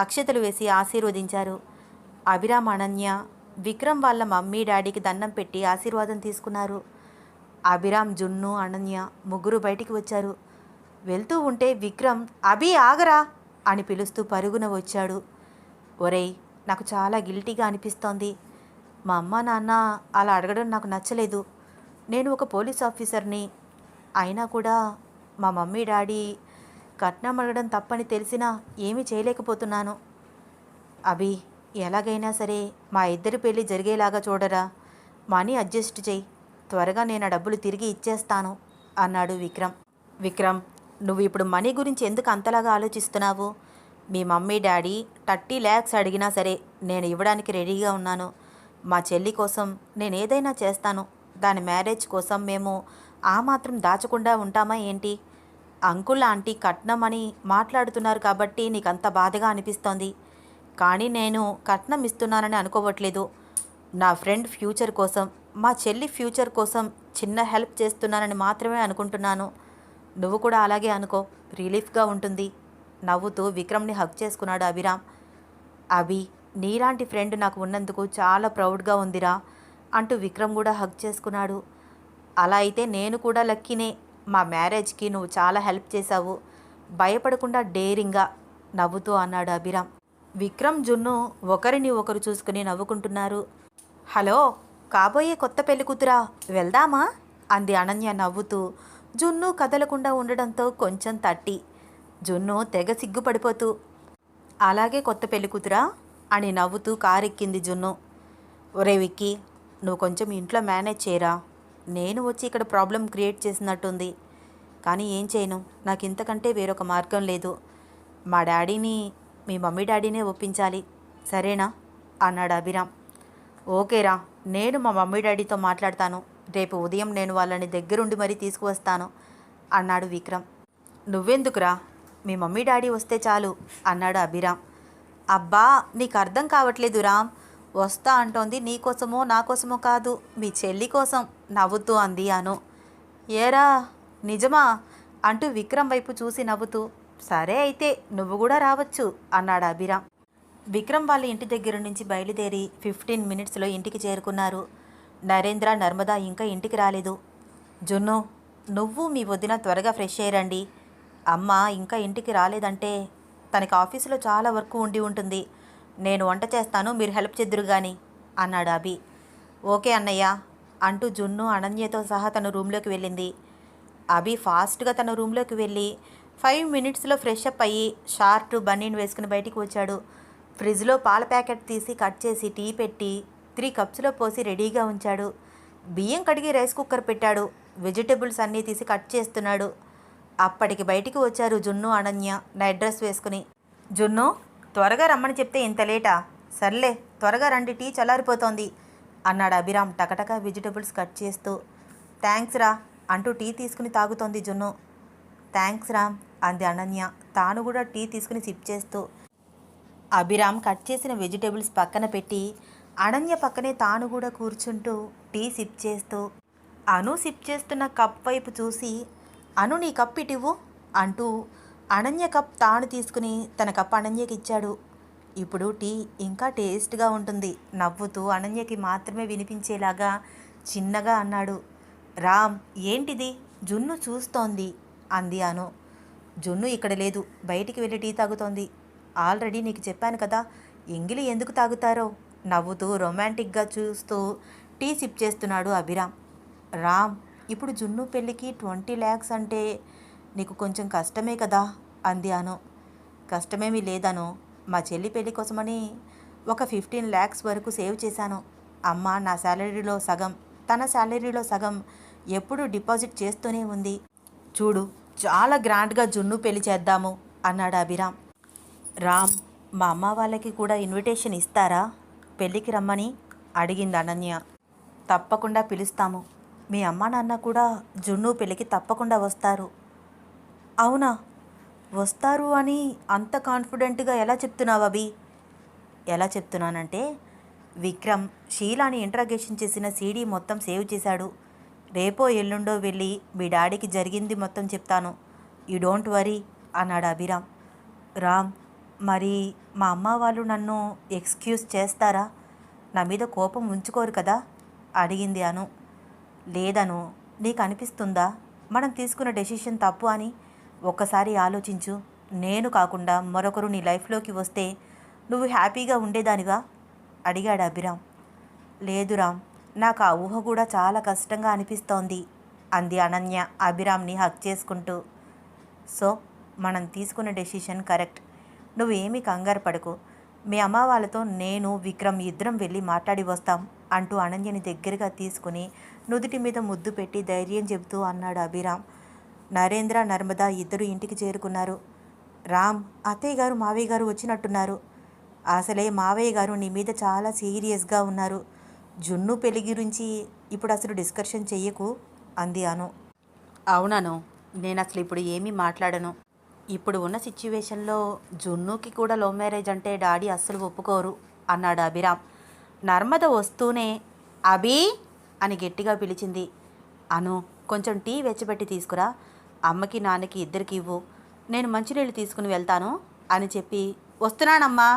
అక్షతలు వేసి ఆశీర్వదించారు. అభిరామ్, అనన్య విక్రమ్ వాళ్ళ మమ్మీ డాడీకి దండం పెట్టి ఆశీర్వాదం తీసుకున్నారు. అభిరామ్, జున్ను, అనన్య ముగ్గురు బయటికి వచ్చారు. వెళ్తూ ఉంటే విక్రమ్ అభి ఆగరా అని పిలుస్తూ పరుగున వచ్చాడు. ఒరేయ్, నాకు చాలా గిల్టీగా అనిపిస్తోంది. మా అమ్మ నాన్న అలా అడగడం నాకు నచ్చలేదు. నేను ఒక పోలీస్ ఆఫీసర్ని. అయినా కూడా మా మమ్మీ డాడీ కట్నం అడగడం తప్పని తెలిసినా ఏమీ చేయలేకపోతున్నాను. అభి, ఎలాగైనా సరే మా ఇద్దరి పెళ్ళి జరిగేలాగా చూడరా. మనీ అడ్జస్ట్ చేయి. త్వరగా నేను ఆ డబ్బులు తిరిగి ఇచ్చేస్తాను అన్నాడు విక్రమ్. విక్రమ్, నువ్వు ఇప్పుడు మనీ గురించి ఎందుకు అంతలాగా ఆలోచిస్తున్నావు? మీ మమ్మీ డాడీ 30 lakhs అడిగినా సరే నేను ఇవ్వడానికి రెడీగా ఉన్నాను. మా చెల్లి కోసం నేను ఏదైనా చేస్తాను. దాని మ్యారేజ్ కోసం మేము ఆ మాత్రం దాచకుండా ఉంటామా ఏంటి? అంకుల్ ఆంటీ కట్నం అని మాట్లాడుతున్నారు కాబట్టి నీకంత బాధగా అనిపిస్తోంది. కానీ నేను కట్నం ఇస్తున్నానని అనుకోవట్లేదు. నా ఫ్రెండ్ ఫ్యూచర్ కోసం, మా చెల్లి ఫ్యూచర్ కోసం చిన్న హెల్ప్ చేస్తున్నానని మాత్రమే అనుకుంటున్నాను. నువ్వు కూడా అలాగే అనుకో, రిలీఫ్గా ఉంటుంది. నవ్వుతూ విక్రమ్ని హగ్ చేసుకున్నాడు అభిరామ్. అభి, నీలాంటి ఫ్రెండ్ నాకు ఉన్నందుకు చాలా ప్రౌడ్గా ఉందిరా అంటూ విక్రమ్ కూడా హగ్ చేసుకున్నాడు. అలా అయితే నేను కూడా లక్కీనే. మా మ్యారేజ్కి నువ్వు చాలా హెల్ప్ చేశావు. భయపడకుండా డేరింగ్గా నవ్వుతూ అన్నాడు అభిరామ్. విక్రమ్, జున్ను ఒకరిని ఒకరు చూసుకుని నవ్వుకుంటున్నారు. హలో, కాబోయే కొత్త పెళ్లి కూతురా, వెళ్దామా అంది అనన్య నవ్వుతూ. జున్ను కదలకుండా ఉండడంతో కొంచెం తట్టి. జున్ను తెగ సిగ్గుపడిపోతూ అలాగే కొత్త పెళ్లి కూతురా అని నవ్వుతూ కారెక్కింది జున్ను. ఒరే విక్కీ, నువ్వు కొంచెం ఇంట్లో మేనేజ్ చేయరా. నేను వచ్చి ఇక్కడ ప్రాబ్లం క్రియేట్ చేసినట్టుంది. కానీ ఏం చేయను, నాకు ఇంతకంటే వేరొక మార్గం లేదు. మా డాడీని మీ మమ్మీ డాడీనే ఒప్పించాలి, సరేనా అన్నాడు అభిరామ్. ఓకేరా, నేను మా మమ్మీ డాడీతో మాట్లాడతాను. రేపు ఉదయం నేను వాళ్ళని దగ్గరుండి మరీ తీసుకువస్తాను అన్నాడు విక్రమ్. నువ్వెందుకురా, మీ మమ్మీ డాడీ వస్తే చాలు అన్నాడు అభిరామ్. అబ్బా, నీకు అర్థం కావట్లేదు రామ్. వస్తా అంటోంది నీకోసమో నాకోసమో కాదు, మీ చెల్లి కోసం నవ్వుతూ అంది అను. ఏరా, నిజమా అంటూ విక్రమ్ వైపు చూసి నవ్వుతూ, సరే అయితే నువ్వు కూడా రావచ్చు అన్నాడు అభిరామ్. విక్రమ్ వాళ్ళ ఇంటి దగ్గర నుంచి బయలుదేరి 15 minutesలో ఇంటికి చేరుకున్నారు. నరేంద్ర, నర్మదా ఇంకా ఇంటికి రాలేదు. జున్ను, నువ్వు మీ వదిన త్వరగా ఫ్రెష్ అయ్యారండి. అమ్మ ఇంకా ఇంటికి రాలేదంటే తనకి ఆఫీసులో చాలా వర్క్ ఉండి ఉంటుంది. నేను వంట చేస్తాను, మీరు హెల్ప్ చేద్దురు కానీ అన్నాడు అభి. ఓకే అన్నయ్య అంటూ జున్ను అనన్యతో సహా తన రూమ్లోకి వెళ్ళింది. అభి ఫాస్ట్గా తన రూమ్లోకి వెళ్ళి 5 minutesలో ఫ్రెష్ అప్ అయ్యి షార్ట్ బనీన్ వేసుకుని బయటికి వచ్చాడు. ఫ్రిడ్జ్లో పాల ప్యాకెట్ తీసి కట్ చేసి టీ పెట్టి 3 cups పోసి రెడీగా ఉంచాడు. బియ్యం కడిగి రైస్ కుక్కర్ పెట్టాడు. వెజిటేబుల్స్ అన్నీ తీసి కట్ చేస్తున్నాడు. అప్పటికి బయటికి వచ్చారు జున్ను, అనన్య నైట్ డ్రెస్ వేసుకుని. జున్ను, త్వరగా రమ్మని చెప్తే ఇంత లేటా? సర్లే, త్వరగా రండి, టీ చల్లారిపోతోంది అన్నాడు అభిరామ్ టకటక వెజిటేబుల్స్ కట్ చేస్తూ. థ్యాంక్స్ రా అంటూ టీ తీసుకుని తాగుతోంది జున్ను. థ్యాంక్స్ రామ్ అంది అనన్య తాను కూడా టీ తీసుకుని సిప్ చేస్తూ. అభిరామ్ కట్ చేసిన వెజిటేబుల్స్ పక్కన పెట్టి అనన్య పక్కనే తాను కూడా కూర్చుంటూ టీ సిప్ చేస్తూ, అను సిప్ చేస్తున్న కప్ వైపు చూసి, అను నీ కప్ ఇటివ్వు అంటూ అనన్య కప్ తాను తీసుకుని తన కప్ అనన్యకి ఇచ్చాడు. ఇప్పుడు టీ ఇంకా టేస్ట్గా ఉంటుంది. నవ్వుతూ అనన్యకి మాత్రమే వినిపించేలాగా చిన్నగా అన్నాడు. రామ్, ఏంటిది? జున్ను చూస్తోంది అంది అను. జున్ను ఇక్కడ లేదు, బయటికి వెళ్ళి టీ తాగుతోంది. ఆల్రెడీ నీకు చెప్పాను కదా, ఎంగిలి ఎందుకు తాగుతారో నవ్వుతూ రొమాంటిక్గా చూస్తూ టీ సిప్ చేస్తున్నాడు అభిరామ్. రామ్, ఇప్పుడు జున్ను పెళ్ళికి 20 lakhs అంటే నీకు కొంచెం కష్టమే కదా అంది అను. కష్టమేమీ లేదను, మా చెల్లి పెళ్లి కోసమని ఒక 15 lakhs వరకు సేవ్ చేశాను. అమ్మ నా శాలరీలో సగం, తన శాలరీలో సగం ఎప్పుడూ డిపాజిట్ చేస్తూనే ఉంది. చూడు, చాలా గ్రాండ్గా జున్ను పెళ్లి చేద్దాము అన్నాడు అభిరామ్. రామ్, మా అమ్మ వాళ్ళకి కూడా ఇన్విటేషన్ ఇస్తారా పెళ్ళికి రమ్మని అడిగింది అనన్య. తప్పకుండా పిలుస్తాము. మీ అమ్మ నాన్న కూడా జున్ను పెళ్ళికి తప్పకుండా వస్తారు. అవునా? వస్తారు అని అంత కాన్ఫిడెంట్గా ఎలా చెప్తున్నావు అభి? ఎలా చెప్తున్నానంటే, విక్రమ్ షీలాని ఇంట్రాగేషన్ చేసిన సీడీ మొత్తం సేవ్ చేశాడు. రేపో ఎల్లుండో వెళ్ళి మీ డాడీకి జరిగింది మొత్తం చెప్తాను. యూ డోంట్ వరీ అన్నాడు అభిరామ్. రామ్, మరి మా అమ్మ వాళ్ళు నన్ను ఎక్స్క్యూజ్ చేస్తారా? నా మీద కోపం ఉంచుకోరు కదా అడిగింది అను. లేదను, నీకు అనిపిస్తుందా మనం తీసుకున్న డెసిషన్ తప్పు అని? ఒక్కసారి ఆలోచించు. నేను కాకుండా మరొకరు నీ లైఫ్లోకి వస్తే నువ్వు హ్యాపీగా ఉండేదానివా అడిగాడు అభిరామ్. లేదు రామ్, నాకు ఆ ఊహ కూడా చాలా కష్టంగా అనిపిస్తోంది అంది అనన్య అభిరామ్ని హక్ చేసుకుంటూ. సో మనం తీసుకున్న డెసిషన్ కరెక్ట్. నువ్వు ఏమీ కంగారు పడకు. మీ అమ్మ వాళ్ళతో నేను విక్రమ్ ఇద్దరం వెళ్ళి మాట్లాడి వస్తాం అంటూ అనన్యని దగ్గరగా తీసుకుని నుదుటి మీద ముద్దు పెట్టి ధైర్యం చెబుతూ అన్నాడు అభిరామ్. నరేంద్ర, నర్మద ఇద్దరు ఇంటికి చేరుకున్నారు. రామ్, అత్తయ్య గారు మావయ్య గారు వచ్చినట్టున్నారు. అసలే మావయ్య గారు నీ మీద చాలా సీరియస్గా ఉన్నారు. జున్ను పెళ్లి గురించి ఇప్పుడు అసలు డిస్కషన్ చెయ్యకు అంది అను. అవునను, నేను అసలు ఇప్పుడు ఏమీ మాట్లాడను. ఇప్పుడు ఉన్న సిచ్యువేషన్లో జున్నుకి కూడా లవ్ మ్యారేజ్ అంటే డాడీ అస్సలు ఒప్పుకోరు అన్నాడు అభిరామ్. నర్మద వస్తూనే అభి అని గట్టిగా పిలిచింది. అను, కొంచెం టీ వెచ్చబెట్టి తీసుకురా, అమ్మకి నాన్నకి ఇద్దరికి ఇవ్వు, నేను మంచినీళ్ళు తీసుకుని వెళ్తాను అని చెప్పి వస్తున్నానమ్మా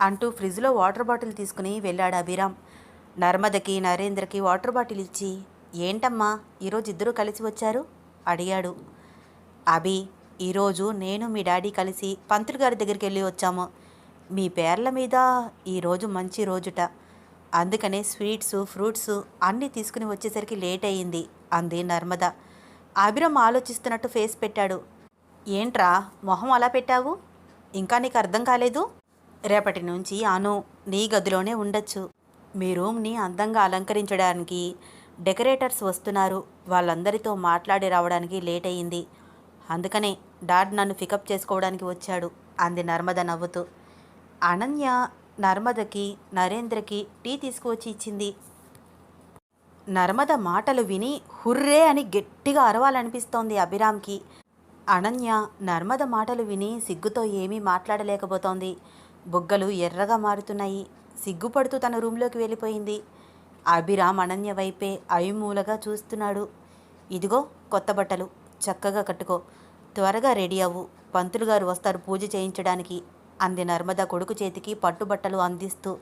అంటూ ఫ్రిడ్జ్లో వాటర్ బాటిల్ తీసుకుని వెళ్ళాడు అభిరామ్. నర్మదకి నరేంద్రకి వాటర్ బాటిల్ ఇచ్చి, ఏంటమ్మా ఈరోజు ఇద్దరూ కలిసి వచ్చారు అడిగాడు. అభి, ఈరోజు నేను మీ డాడీ కలిసి పంతులు గారి దగ్గరికి వెళ్ళి వచ్చాము. మీ పేర్ల మీద ఈరోజు మంచి రోజుట, అందుకనే స్వీట్స్ ఫ్రూట్స్ అన్నీ తీసుకుని వచ్చేసరికి లేట్ అయ్యింది అంది నర్మద. అభిరామ్ ఆలోచిస్తున్నట్టు ఫేస్ పెట్టాడు. ఏంట్రా మొహం అలా పెట్టావు? ఇంకా నీకు అర్థం కాలేదు? రేపటి నుంచి అను నీ గదిలోనే ఉండొచ్చు. మీ రూమ్ని అందంగా అలంకరించడానికి డెకరేటర్స్ వస్తున్నారు. వాళ్ళందరితో మాట్లాడి రావడానికి లేట్ అయ్యింది. అందుకనే డాడ్ నన్ను పికప్ చేసుకోవడానికి వచ్చాడు అంది నర్మద నవ్వుతూ. అనన్య నర్మదకి నరేంద్రకి టీ తీసుకువచ్చి ఇచ్చింది. నర్మద మాటలు విని హుర్రే అని గట్టిగా అరవాలనిపిస్తోంది అభిరామ్కి. అనన్య నర్మద మాటలు విని సిగ్గుతో ఏమీ మాట్లాడలేకపోతోంది. బుగ్గలు ఎర్రగా మారుతున్నాయి. సిగ్గుపడుతూ తన రూంలోకి వెళ్ళిపోయింది. అభిరామ్ అనన్య వైపే అయుమూలగా చూస్తున్నాడు. ఇదిగో కొత్త బట్టలు, చక్కగా కట్టుకో, త్వరగా రెడీ అవ్వు, పంతులు గారు వస్తారు పూజ చేయించడానికి అంది నర్మద కొడుకు చేతికి పట్టుబట్టలు అందిస్తూ.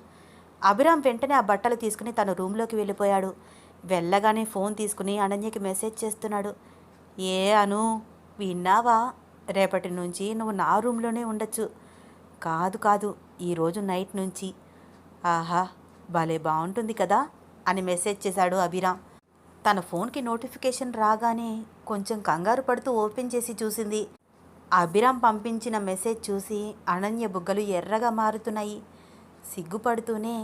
అభిరామ్ వెంటనే ఆ బట్టలు తీసుకుని తన రూంలోకి వెళ్ళిపోయాడు. వెళ్ళగానే ఫోన్ తీసుకుని అనన్యకి మెసేజ్ చేస్తున్నాడు. ఏ అను, విన్నావా? రేపటి నుంచి నువ్వు నా రూమ్లోనే ఉండొచ్చు. కాదు కాదు, ఈరోజు నైట్ నుంచి. ఆహా, భలే బాగుంటుంది కదా అని మెసేజ్ చేశాడు అభిరామ్. తన ఫోన్కి నోటిఫికేషన్ రాగానే కొంచెం కంగారు పడుతూ ఓపెన్ చేసి చూసింది. అభిరామ్ పంపించిన మెసేజ్ చూసి అనన్య బుగ్గలు ఎర్రగా మారుతున్నాయి. సిగ్గుపడుతూనే,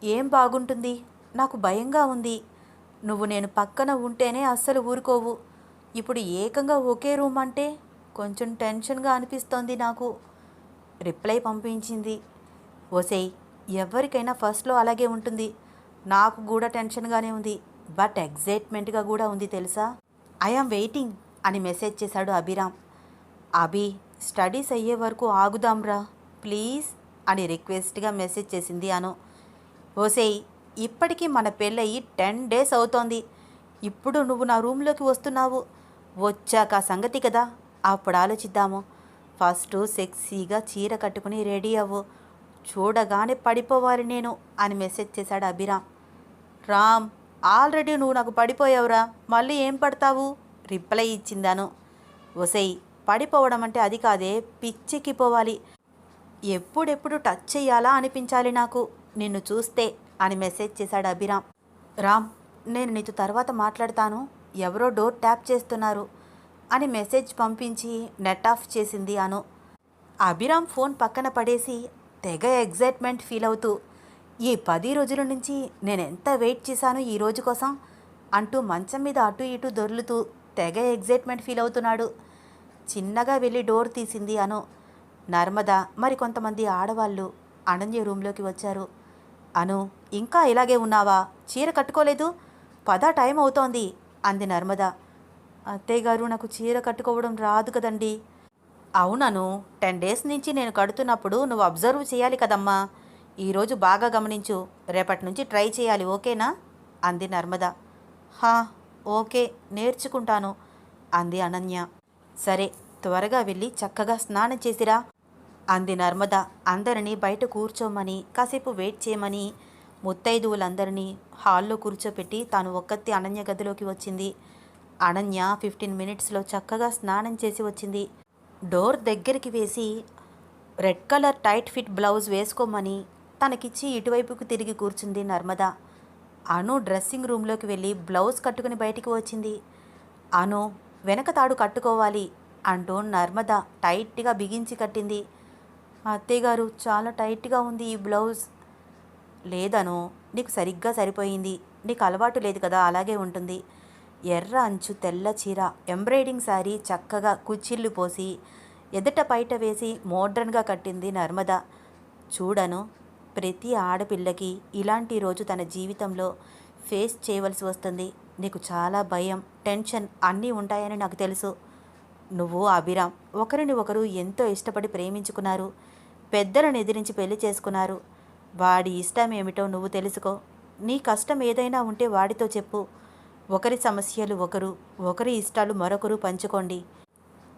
ఏం బాగుంటుంది, నాకు భయంగా ఉంది. నువ్వు నేను పక్కన ఉంటేనే అస్సలు ఊరుకోవు. ఇప్పుడు ఏకంగా ఒకే రూమ్ అంటే కొంచెం టెన్షన్గా అనిపిస్తోంది నాకు రిప్లై పంపించింది. ఓసేయ్, ఎవరికైనా ఫస్ట్లో అలాగే ఉంటుంది. నాకు కూడా టెన్షన్గానే ఉంది, బట్ ఎగ్జైట్మెంట్గా కూడా ఉంది తెలుసా. ఐఆమ్ వెయిటింగ్ అని మెసేజ్ చేశాడు అభిరామ్. అభి, స్టడీస్ అయ్యే వరకు ఆగుదాంరా ప్లీజ్ అని రిక్వెస్ట్గా మెసేజ్ చేసింది అను. ఓసేయ్, ఇప్పటికీ మన పెళ్ళయి 10 days అవుతోంది. ఇప్పుడు నువ్వు నా రూమ్లోకి వస్తున్నావు. వచ్చాక సంగతి కదా, అప్పుడు ఆలోచిద్దాము. ఫస్ట్ సెక్సీగా చీర కట్టుకుని రెడీ అవ్వు. చూడగానే పడిపోవాలి నేను అని మెసేజ్ చేశాడు అభిరామ్. రామ్, ఆల్రెడీ నువ్వు నాకు పడిపోయావురా, మళ్ళీ ఏం పడతావు రిప్లై ఇచ్చిందాను. ఒసేయ్, పడిపోవడం అంటే అది కాదే, పిచ్చెక్కిపోవాలి. ఎప్పుడెప్పుడు టచ్ చెయ్యాలా అనిపించాలి నాకు నిన్ను చూస్తే అని మెసేజ్ చేశాడు అభిరామ్. రామ్, నేను నీతో తర్వాత మాట్లాడతాను, ఎవరో డోర్ ట్యాప్ చేస్తున్నారు అని మెసేజ్ పంపించి నెట్ ఆఫ్ చేసింది అను. అభిరామ్ ఫోన్ పక్కన పడేసి తెగ ఎగ్జైట్మెంట్ ఫీల్ అవుతూ, ఈ 10 రోజుల నుంచి నేనెంత వెయిట్ చేశాను ఈ రోజు కోసం అంటూ మంచం మీద అటు ఇటు దొర్లుతూ తెగ ఎగ్జైట్మెంట్ ఫీల్ అవుతున్నాడు. చిన్నగా వెళ్ళి డోర్ తీసింది అను. నర్మద మరికొంతమంది ఆడవాళ్ళు అనన్య రూమ్లోకి వచ్చారు. అను, ఇంకా ఇలాగే ఉన్నావా, చీర కట్టుకోలేదు, పద టైం అవుతోంది అంది నర్మద. అత్తయ్య గారు, నాకు చీర కట్టుకోవడం రాదు కదండి. అవునను, 10 డేస్ నుంచి నేను కడుతున్నప్పుడు నువ్వు అబ్జర్వ్ చేయాలి కదమ్మా. ఈరోజు బాగా గమనించు, రేపటి నుంచి ట్రై చేయాలి, ఓకేనా అంది నర్మద. హా, ఓకే, నేర్చుకుంటాను అంది అనన్య. సరే, త్వరగా వెళ్ళి చక్కగా స్నానం చేసిరా అంది నర్మద. అందరినీ బయట కూర్చోమని కాసేపు వెయిట్ చేయమని ముత్తైదువులందరినీ హాల్లో కూర్చోపెట్టి తాను ఒక్కత్తి అనన్య గదిలోకి వచ్చింది. అనన్య 15 మినిట్స్లో చక్కగా స్నానం చేసి వచ్చింది. డోర్ దగ్గరికి వేసి red colour tight fit blouse వేసుకోమని తనకిచ్చి ఇటువైపుకు తిరిగి కూర్చుంది నర్మద. అను డ్రెస్సింగ్ రూమ్లోకి వెళ్ళి బ్లౌజ్ కట్టుకుని బయటికి వచ్చింది. అను, వెనక తాడు కట్టుకోవాలి అంటూ నర్మద టైట్గా బిగించి కట్టింది. అత్తయ్య గారు, చాలా టైట్గా ఉంది ఈ బ్లౌజ్. లేదను, నీకు సరిగ్గా సరిపోయింది, నీకు అలవాటు లేదు కదా, అలాగే ఉంటుంది. ఎర్ర అంచు తెల్ల చీర, ఎంబ్రాయిడింగ్ శారీ చక్కగా కుచ్చిళ్ళు పోసి ఎదుట పైట వేసి మోడ్రన్గా కట్టింది నర్మద. చూడను, ప్రతి ఆడపిల్లకి ఇలాంటి రోజు తన జీవితంలో ఫేస్ చేయవలసి వస్తుంది. నీకు చాలా భయం, టెన్షన్ అన్నీ ఉంటాయని నాకు తెలుసు. నువ్వు అభిరామ్ ఒకరిని ఒకరు ఎంతో ఇష్టపడి ప్రేమించుకున్నారు, పెద్దలను ఎదిరించి పెళ్లి చేసుకున్నారు. వాడి ఇష్టం ఏమిటో నువ్వు తెలుసుకో. నీ కష్టం ఏదైనా ఉంటే వాడితో చెప్పు. ఒకరి సమస్యలు ఒకరు, ఒకరి ఇష్టాలు మరొకరు పంచుకోండి.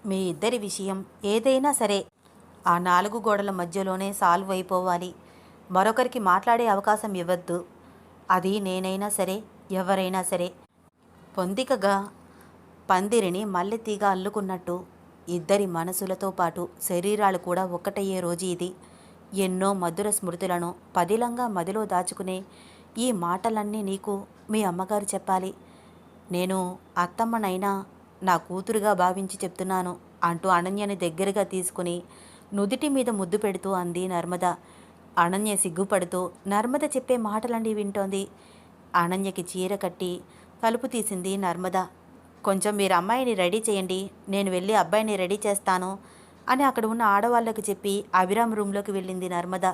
మీ ఇద్దరి విషయం ఏదైనా సరే ఆ 4 గోడల మధ్యలోనే సాల్వ్ అయిపోవాలి. మరొకరికి మాట్లాడే అవకాశం ఇవ్వద్దు. అది నేనైనా సరే, ఎవరైనా సరే. పొందికగా పందిరిని మల్లెతీగ అల్లుకున్నట్టు ఇద్దరి మనసులతో పాటు శరీరాలు కూడా ఒక్కటయ్యే రోజు ఇది. ఎన్నో మధుర స్మృతులను పదిలంగా మదిలో దాచుకునే ఈ మాటలన్నీ నీకు మీ అమ్మగారు చెప్పాలి. నేను అత్తమ్మనైనా నా కూతురుగా భావించి చెప్తున్నాను అంటూ అనన్యని దగ్గరగా తీసుకుని నుదిటి మీద ముద్దు పెడుతూ అంది నర్మద. అనన్య సిగ్గుపడుతూ నర్మద చెప్పే మాటలన్నీ వింటోంది. అనన్యకి చీర కట్టి తలుపు తీసింది నర్మద. కొంచెం మీరు అమ్మాయిని రెడీ చేయండి, నేను వెళ్ళి అబ్బాయిని రెడీ చేస్తాను అని అక్కడ ఉన్న ఆడవాళ్ళకు చెప్పి అభిరామ్ రూమ్లోకి వెళ్ళింది నర్మద.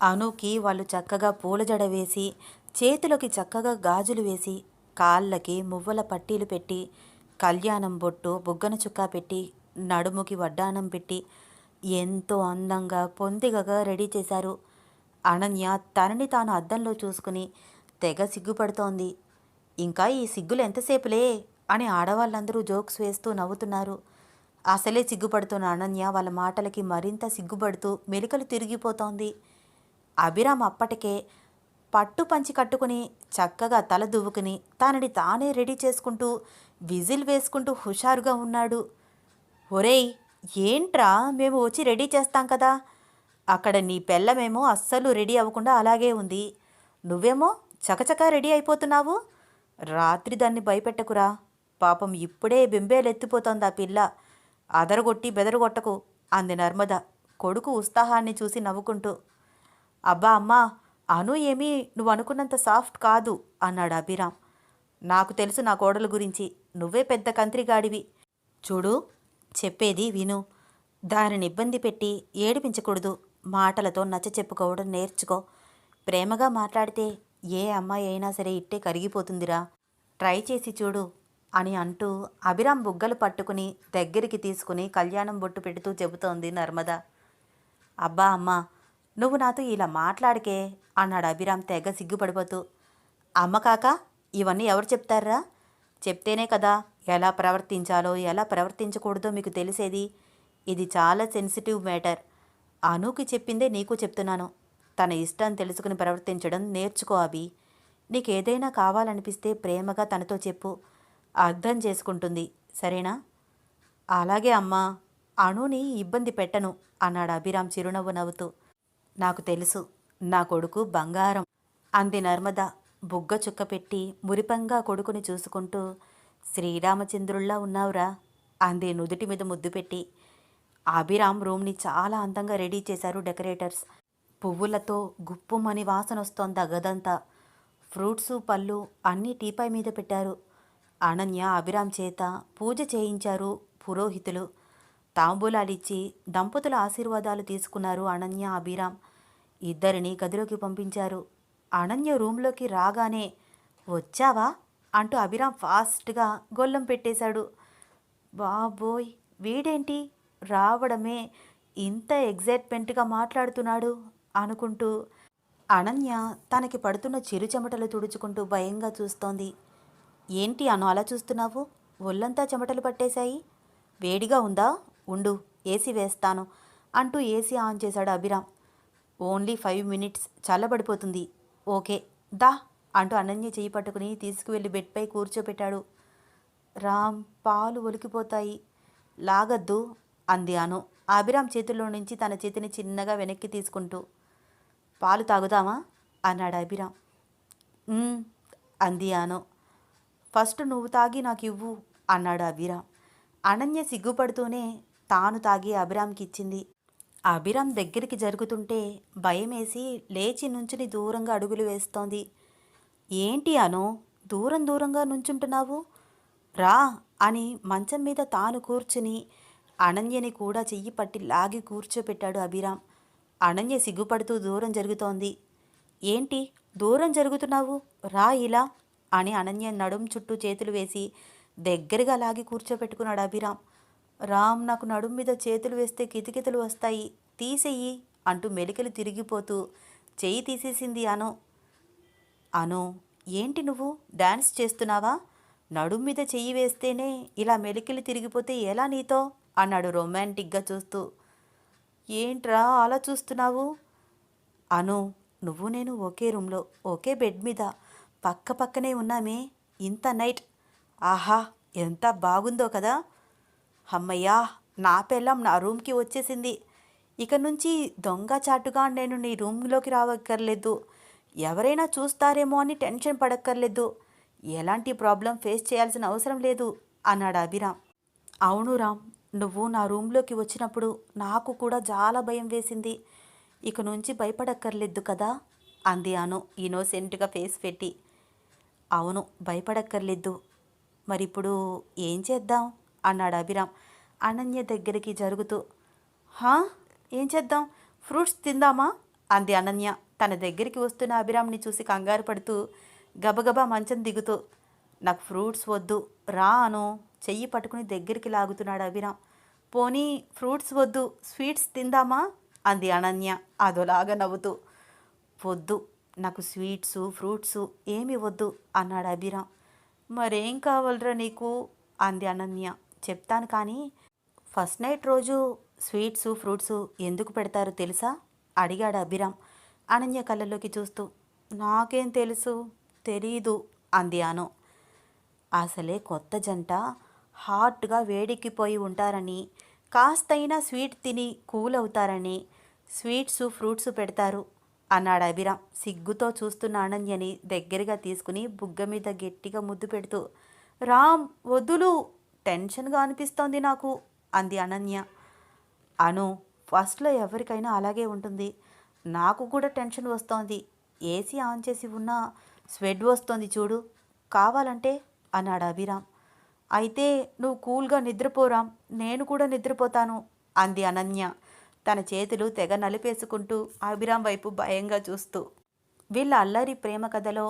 అనుకి వాళ్ళు చక్కగా పూల జడ వేసి, చేతులకి చక్కగా గాజులు వేసి, కాళ్ళకి మువ్వల పట్టీలు పెట్టి, కళ్యాణం బొట్టు బుగ్గన చుక్కా పెట్టి, నడుముకి వడ్డానం పెట్టి ఎంతో అందంగా పొందిగగా రెడీ చేశారు. అనన్య తనని తాను అద్దంలో చూసుకుని తెగ సిగ్గుపడుతోంది. ఇంకా ఈ సిగ్గులు ఎంతసేపులే అని ఆడవాళ్ళందరూ జోక్స్ వేస్తూ నవ్వుతున్నారు. అసలే సిగ్గుపడుతున్న అనన్య వాళ్ళ మాటలకి మరింత సిగ్గుపడుతూ మెలికలు తిరిగిపోతోంది. అభిరామ్ అప్పటికే పట్టు పంచి కట్టుకుని చక్కగా తల దువ్వుకుని తనని తానే రెడీ చేసుకుంటూ విజిల్ వేసుకుంటూ హుషారుగా ఉన్నాడు. ఒరేయ్, ఏంట్రా, మేము వచ్చి రెడీ చేస్తాం కదా, అక్కడ నీ పెళ్ళమేమో అస్సలు రెడీ అవ్వకుండా అలాగే ఉంది, నువ్వేమో చకచకా రెడీ అయిపోతున్నావు. రాత్రి దాన్ని భయపెట్టకురా, పాపం ఇప్పుడే బెంబేలెత్తిపోతోంది ఆ పిల్ల, అదరగొట్టి బెదరగొట్టకు అంది నర్మద కొడుకు ఉత్సాహాన్ని చూసి నవ్వుకుంటూ. అబ్బా అమ్మా, అను ఏమీ నువ్వు అనుకున్నంత సాఫ్ట్ కాదు అన్నాడు అభిరామ్. నాకు తెలుసు నా కోడలు గురించి, నువ్వే పెద్ద కంత్రిగాడివి. చూడు, చెప్పేది విను, దానిని ఇబ్బంది పెట్టి ఏడిపించకూడదు, మాటలతో నచ్చ చెప్పుకోవడం నేర్చుకో. ప్రేమగా మాట్లాడితే ఏ అమ్మాయి అయినా సరే ఇట్టే కరిగిపోతుందిరా, ట్రై చేసి చూడు అని అంటూ అభిరామ్ బుగ్గలు పట్టుకుని దగ్గరికి తీసుకుని కళ్యాణం బొట్టు పెడుతూ చెబుతోంది నర్మద. అబ్బా అమ్మా, నువ్వు నాతో ఇలా మాట్లాడకే అన్నాడు అభిరామ్ తెగ సిగ్గుపడిపోతూ. అమ్మ కాక ఇవన్నీ ఎవరు చెప్తారా? చెప్తేనే కదా ఎలా ప్రవర్తించాలో ఎలా ప్రవర్తించకూడదో మీకు తెలిసేది. ఇది చాలా సెన్సిటివ్ మ్యాటర్. అనూకి చెప్పిందే నీకు చెప్తున్నాను. తన ఇష్టం తెలుసుకుని ప్రవర్తించడం నేర్చుకో అభి. నీకేదైనా కావాలనిపిస్తే ప్రేమగా తనతో చెప్పు. అర్థం చేసుకుంటుంది. సరేనా? అలాగే అమ్మా. అనుని ఇబ్బంది పెట్టను అన్నాడు అభిరామ్ చిరునవ్వు నవ్వుతూ. నాకు తెలుసు. నా కొడుకు బంగారం అంది నర్మద బుగ్గ చుక్క పెట్టి మురిపంగా కొడుకుని చూసుకుంటూ. శ్రీరామచంద్రుల్లా ఉన్నావురా అంది నుదుటి మీద ముద్దు పెట్టి. అభిరామ్ రూమ్ని చాలా అందంగా రెడీ చేశారు డెకరేటర్స్. పువ్వులతో గుప్పుమని వాసన వస్తోంది ఆ గదంతా. ఫ్రూట్సు పళ్ళు అన్నీ టీపాయ్ మీద పెట్టారు. అనన్య అభిరామ్ చేత పూజ చేయించారు పురోహితులు. తాంబూలాలిచ్చి దంపతుల ఆశీర్వాదాలు తీసుకున్నారు అనన్య అభిరామ్. ఇద్దరిని గదిలోకి పంపించారు. అనన్య రూంలోకి రాగానే వచ్చావా అంటూ అభిరామ్ ఫాస్ట్గా గొల్లం పెట్టేశాడు. బాబోయ్, వీడేంటి రావడమే ఇంత ఎగ్జైట్మెంట్గా మాట్లాడుతున్నాడు అనుకుంటూ అనన్య తనకి పడుతున్న చిరు చెమటలు తుడుచుకుంటూ భయంగా చూస్తోంది. ఏంటి అను అలా చూస్తున్నావు? ఒళ్ళంతా చెమటలు పట్టేశాయి. వేడిగా ఉందా? ఉండు, ఏసీ వేస్తాను అంటూ ఏసీ ఆన్ చేశాడు అభిరామ్. ఓన్లీ 5 మినిట్స్, చల్లబడిపోతుంది. ఓకే దా అంటూ అనన్య చెయ్యి పట్టుకుని తీసుకువెళ్ళి బెడ్పై కూర్చోపెట్టాడు. రామ్, పాలు ఒలికిపోతాయి, లాగద్దు అంది అను అభిరామ్ చేతుల్లో నుంచి తన చేతిని చిన్నగా వెనక్కి తీసుకుంటూ. పాలు తాగుదామా అన్నాడు అభిరామ్. అంది అను. ఫస్ట్ నువ్వు తాగి నాకు ఇవ్వు అన్నాడు అభిరామ్. అనన్య సిగ్గుపడుతూనే తాను తాగి అభిరామ్కి ఇచ్చింది. అభిరామ్ దగ్గరికి జరుగుతుంటే భయమేసి లేచి నుంచుని దూరంగా అడుగులు వేస్తోంది. ఏంటి అను దూరం దూరంగా నుంచుంటున్నావు? రా అని మంచం మీద తాను కూర్చుని అనన్యని కూడా చెయ్యి పట్టి లాగి కూర్చోపెట్టాడు అభిరామ్. అనన్య సిగ్గుపడుతూ దూరం జరుగుతోంది. ఏంటి దూరం జరుగుతున్నావు? రా ఇలా అని అనన్య నడుం చుట్టూ చేతులు వేసి దగ్గరగా లాగి కూర్చోపెట్టుకున్నాడు అభిరామ్. రామ్, నాకు నడుం మీద చేతులు వేస్తే కితకితలు వస్తాయి, తీసేయి అంటూ మెలికలు తిరిగిపోతూ చెయ్యి తీసేసింది అను. అను, ఏంటి నువ్వు డాన్స్ చేస్తున్నావా? నడుం మీద చెయ్యి వేస్తేనే ఇలా మెలికలు తిరిగిపోతే ఎలా నీతో అన్నాడు రొమాంటిక్గా చూస్తూ. ఏంట్రా అలా చూస్తున్నావు? అను, నువ్వు నేను ఒకే రూమ్లో ఒకే బెడ్ మీద పక్క పక్కనే ఉన్నామే ఇంత నైట్. ఆహా, ఎంత బాగుందో కదా. అమ్మయ్యా, నా పెళ్ళం నా రూమ్కి వచ్చేసింది. ఇక నుంచి దొంగచాటుగా నేను నీ రూమ్లోకి రావక్కర్లేదు. ఎవరైనా చూస్తారేమో అని టెన్షన్ పడక్కర్లేదు. ఎలాంటి ప్రాబ్లం ఫేస్ చేయాల్సిన అవసరం లేదు అన్నాడు అభిరామ్. అవును రామ్, నువ్వు నా రూమ్లోకి వచ్చినప్పుడు నాకు కూడా చాలా భయం వేసింది. ఇక నుంచి భయపడక్కర్లేదు కదా అంది అను ఇన్నోసెంట్గా ఫేస్ పెట్టి. అవును, భయపడక్కర్లేదు. మరిప్పుడు ఏం చేద్దాం అన్నాడు అభిరామ్ అనన్య దగ్గరికి జరుగుతూ. ఏం చేద్దాం? ఫ్రూట్స్ తిందామా అంది అనన్య తన దగ్గరికి వస్తున్న అభిరామ్ని చూసి కంగారు పడుతూ గబగబా మంచం దిగుతూ. నాకు ఫ్రూట్స్ వద్దు, రా అను చెయ్యి పట్టుకుని దగ్గరికి లాగుతున్నాడు అభిరామ్. పోనీ ఫ్రూట్స్ వద్దు, స్వీట్స్ తిందామా అంది అనన్య అదోలాగా నవ్వుతూ. వద్దు, నాకు స్వీట్సు ఫ్రూట్సు ఏమీ వద్దు అన్నాడు అభిరామ్. మరేం కావాలరా నీకు అంది అనన్య. చెప్తాను కానీ ఫస్ట్ నైట్ రోజు స్వీట్సు ఫ్రూట్సు ఎందుకు పెడతారో తెలుసా అడిగాడు అభిరామ్ అనన్య కళ్ళలోకి చూస్తూ. నాకేం తెలుసు, తెలీదు అంది అను. అసలే కొత్త జంట హాట్గా వేడెక్కిపోయి ఉంటారని, కాస్తైనా స్వీట్ తిని కూల్ అవుతారని స్వీట్సు ఫ్రూట్సు పెడతారు అన్నాడు అభిరామ్ సిగ్గుతో చూస్తున్న అనన్యని దగ్గరగా తీసుకుని బుగ్గ మీద గట్టిగా ముద్దు పెడుతూ. రామ్, వద్దులు, టెన్షన్గా అనిపిస్తోంది నాకు అంది అనన్య. అను, ఫస్ట్లో ఎవరికైనా అలాగే ఉంటుంది. నాకు కూడా టెన్షన్ వస్తోంది. ఏసీ ఆన్ చేసి ఉన్నా స్వెట్ వస్తోంది చూడు, కావాలంటే అన్నాడు అభిరామ్. అయితే నువ్వు కూల్గా నిద్రపోరాం, నేను కూడా నిద్రపోతాను అంది అనన్య తన చేతులు తెగ నలిపేసుకుంటూ అభిరామ్ వైపు భయంగా చూస్తూ. వీళ్ళ అల్లరి ప్రేమ కథలో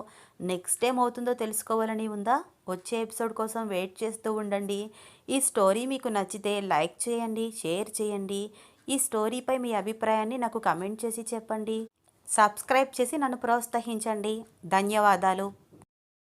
నెక్స్ట్ ఏమవుతుందో తెలుసుకోవాలని ఉందా? వచ్చే ఎపిసోడ్ కోసం వెయిట్ చేస్తూ ఉండండి. ఈ స్టోరీ మీకు నచ్చితే లైక్ చేయండి, షేర్ చేయండి. ఈ స్టోరీపై మీ అభిప్రాయాన్ని నాకు కమెంట్ చేసి చెప్పండి. సబ్స్క్రైబ్ చేసి నన్ను ప్రోత్సహించండి. ధన్యవాదాలు.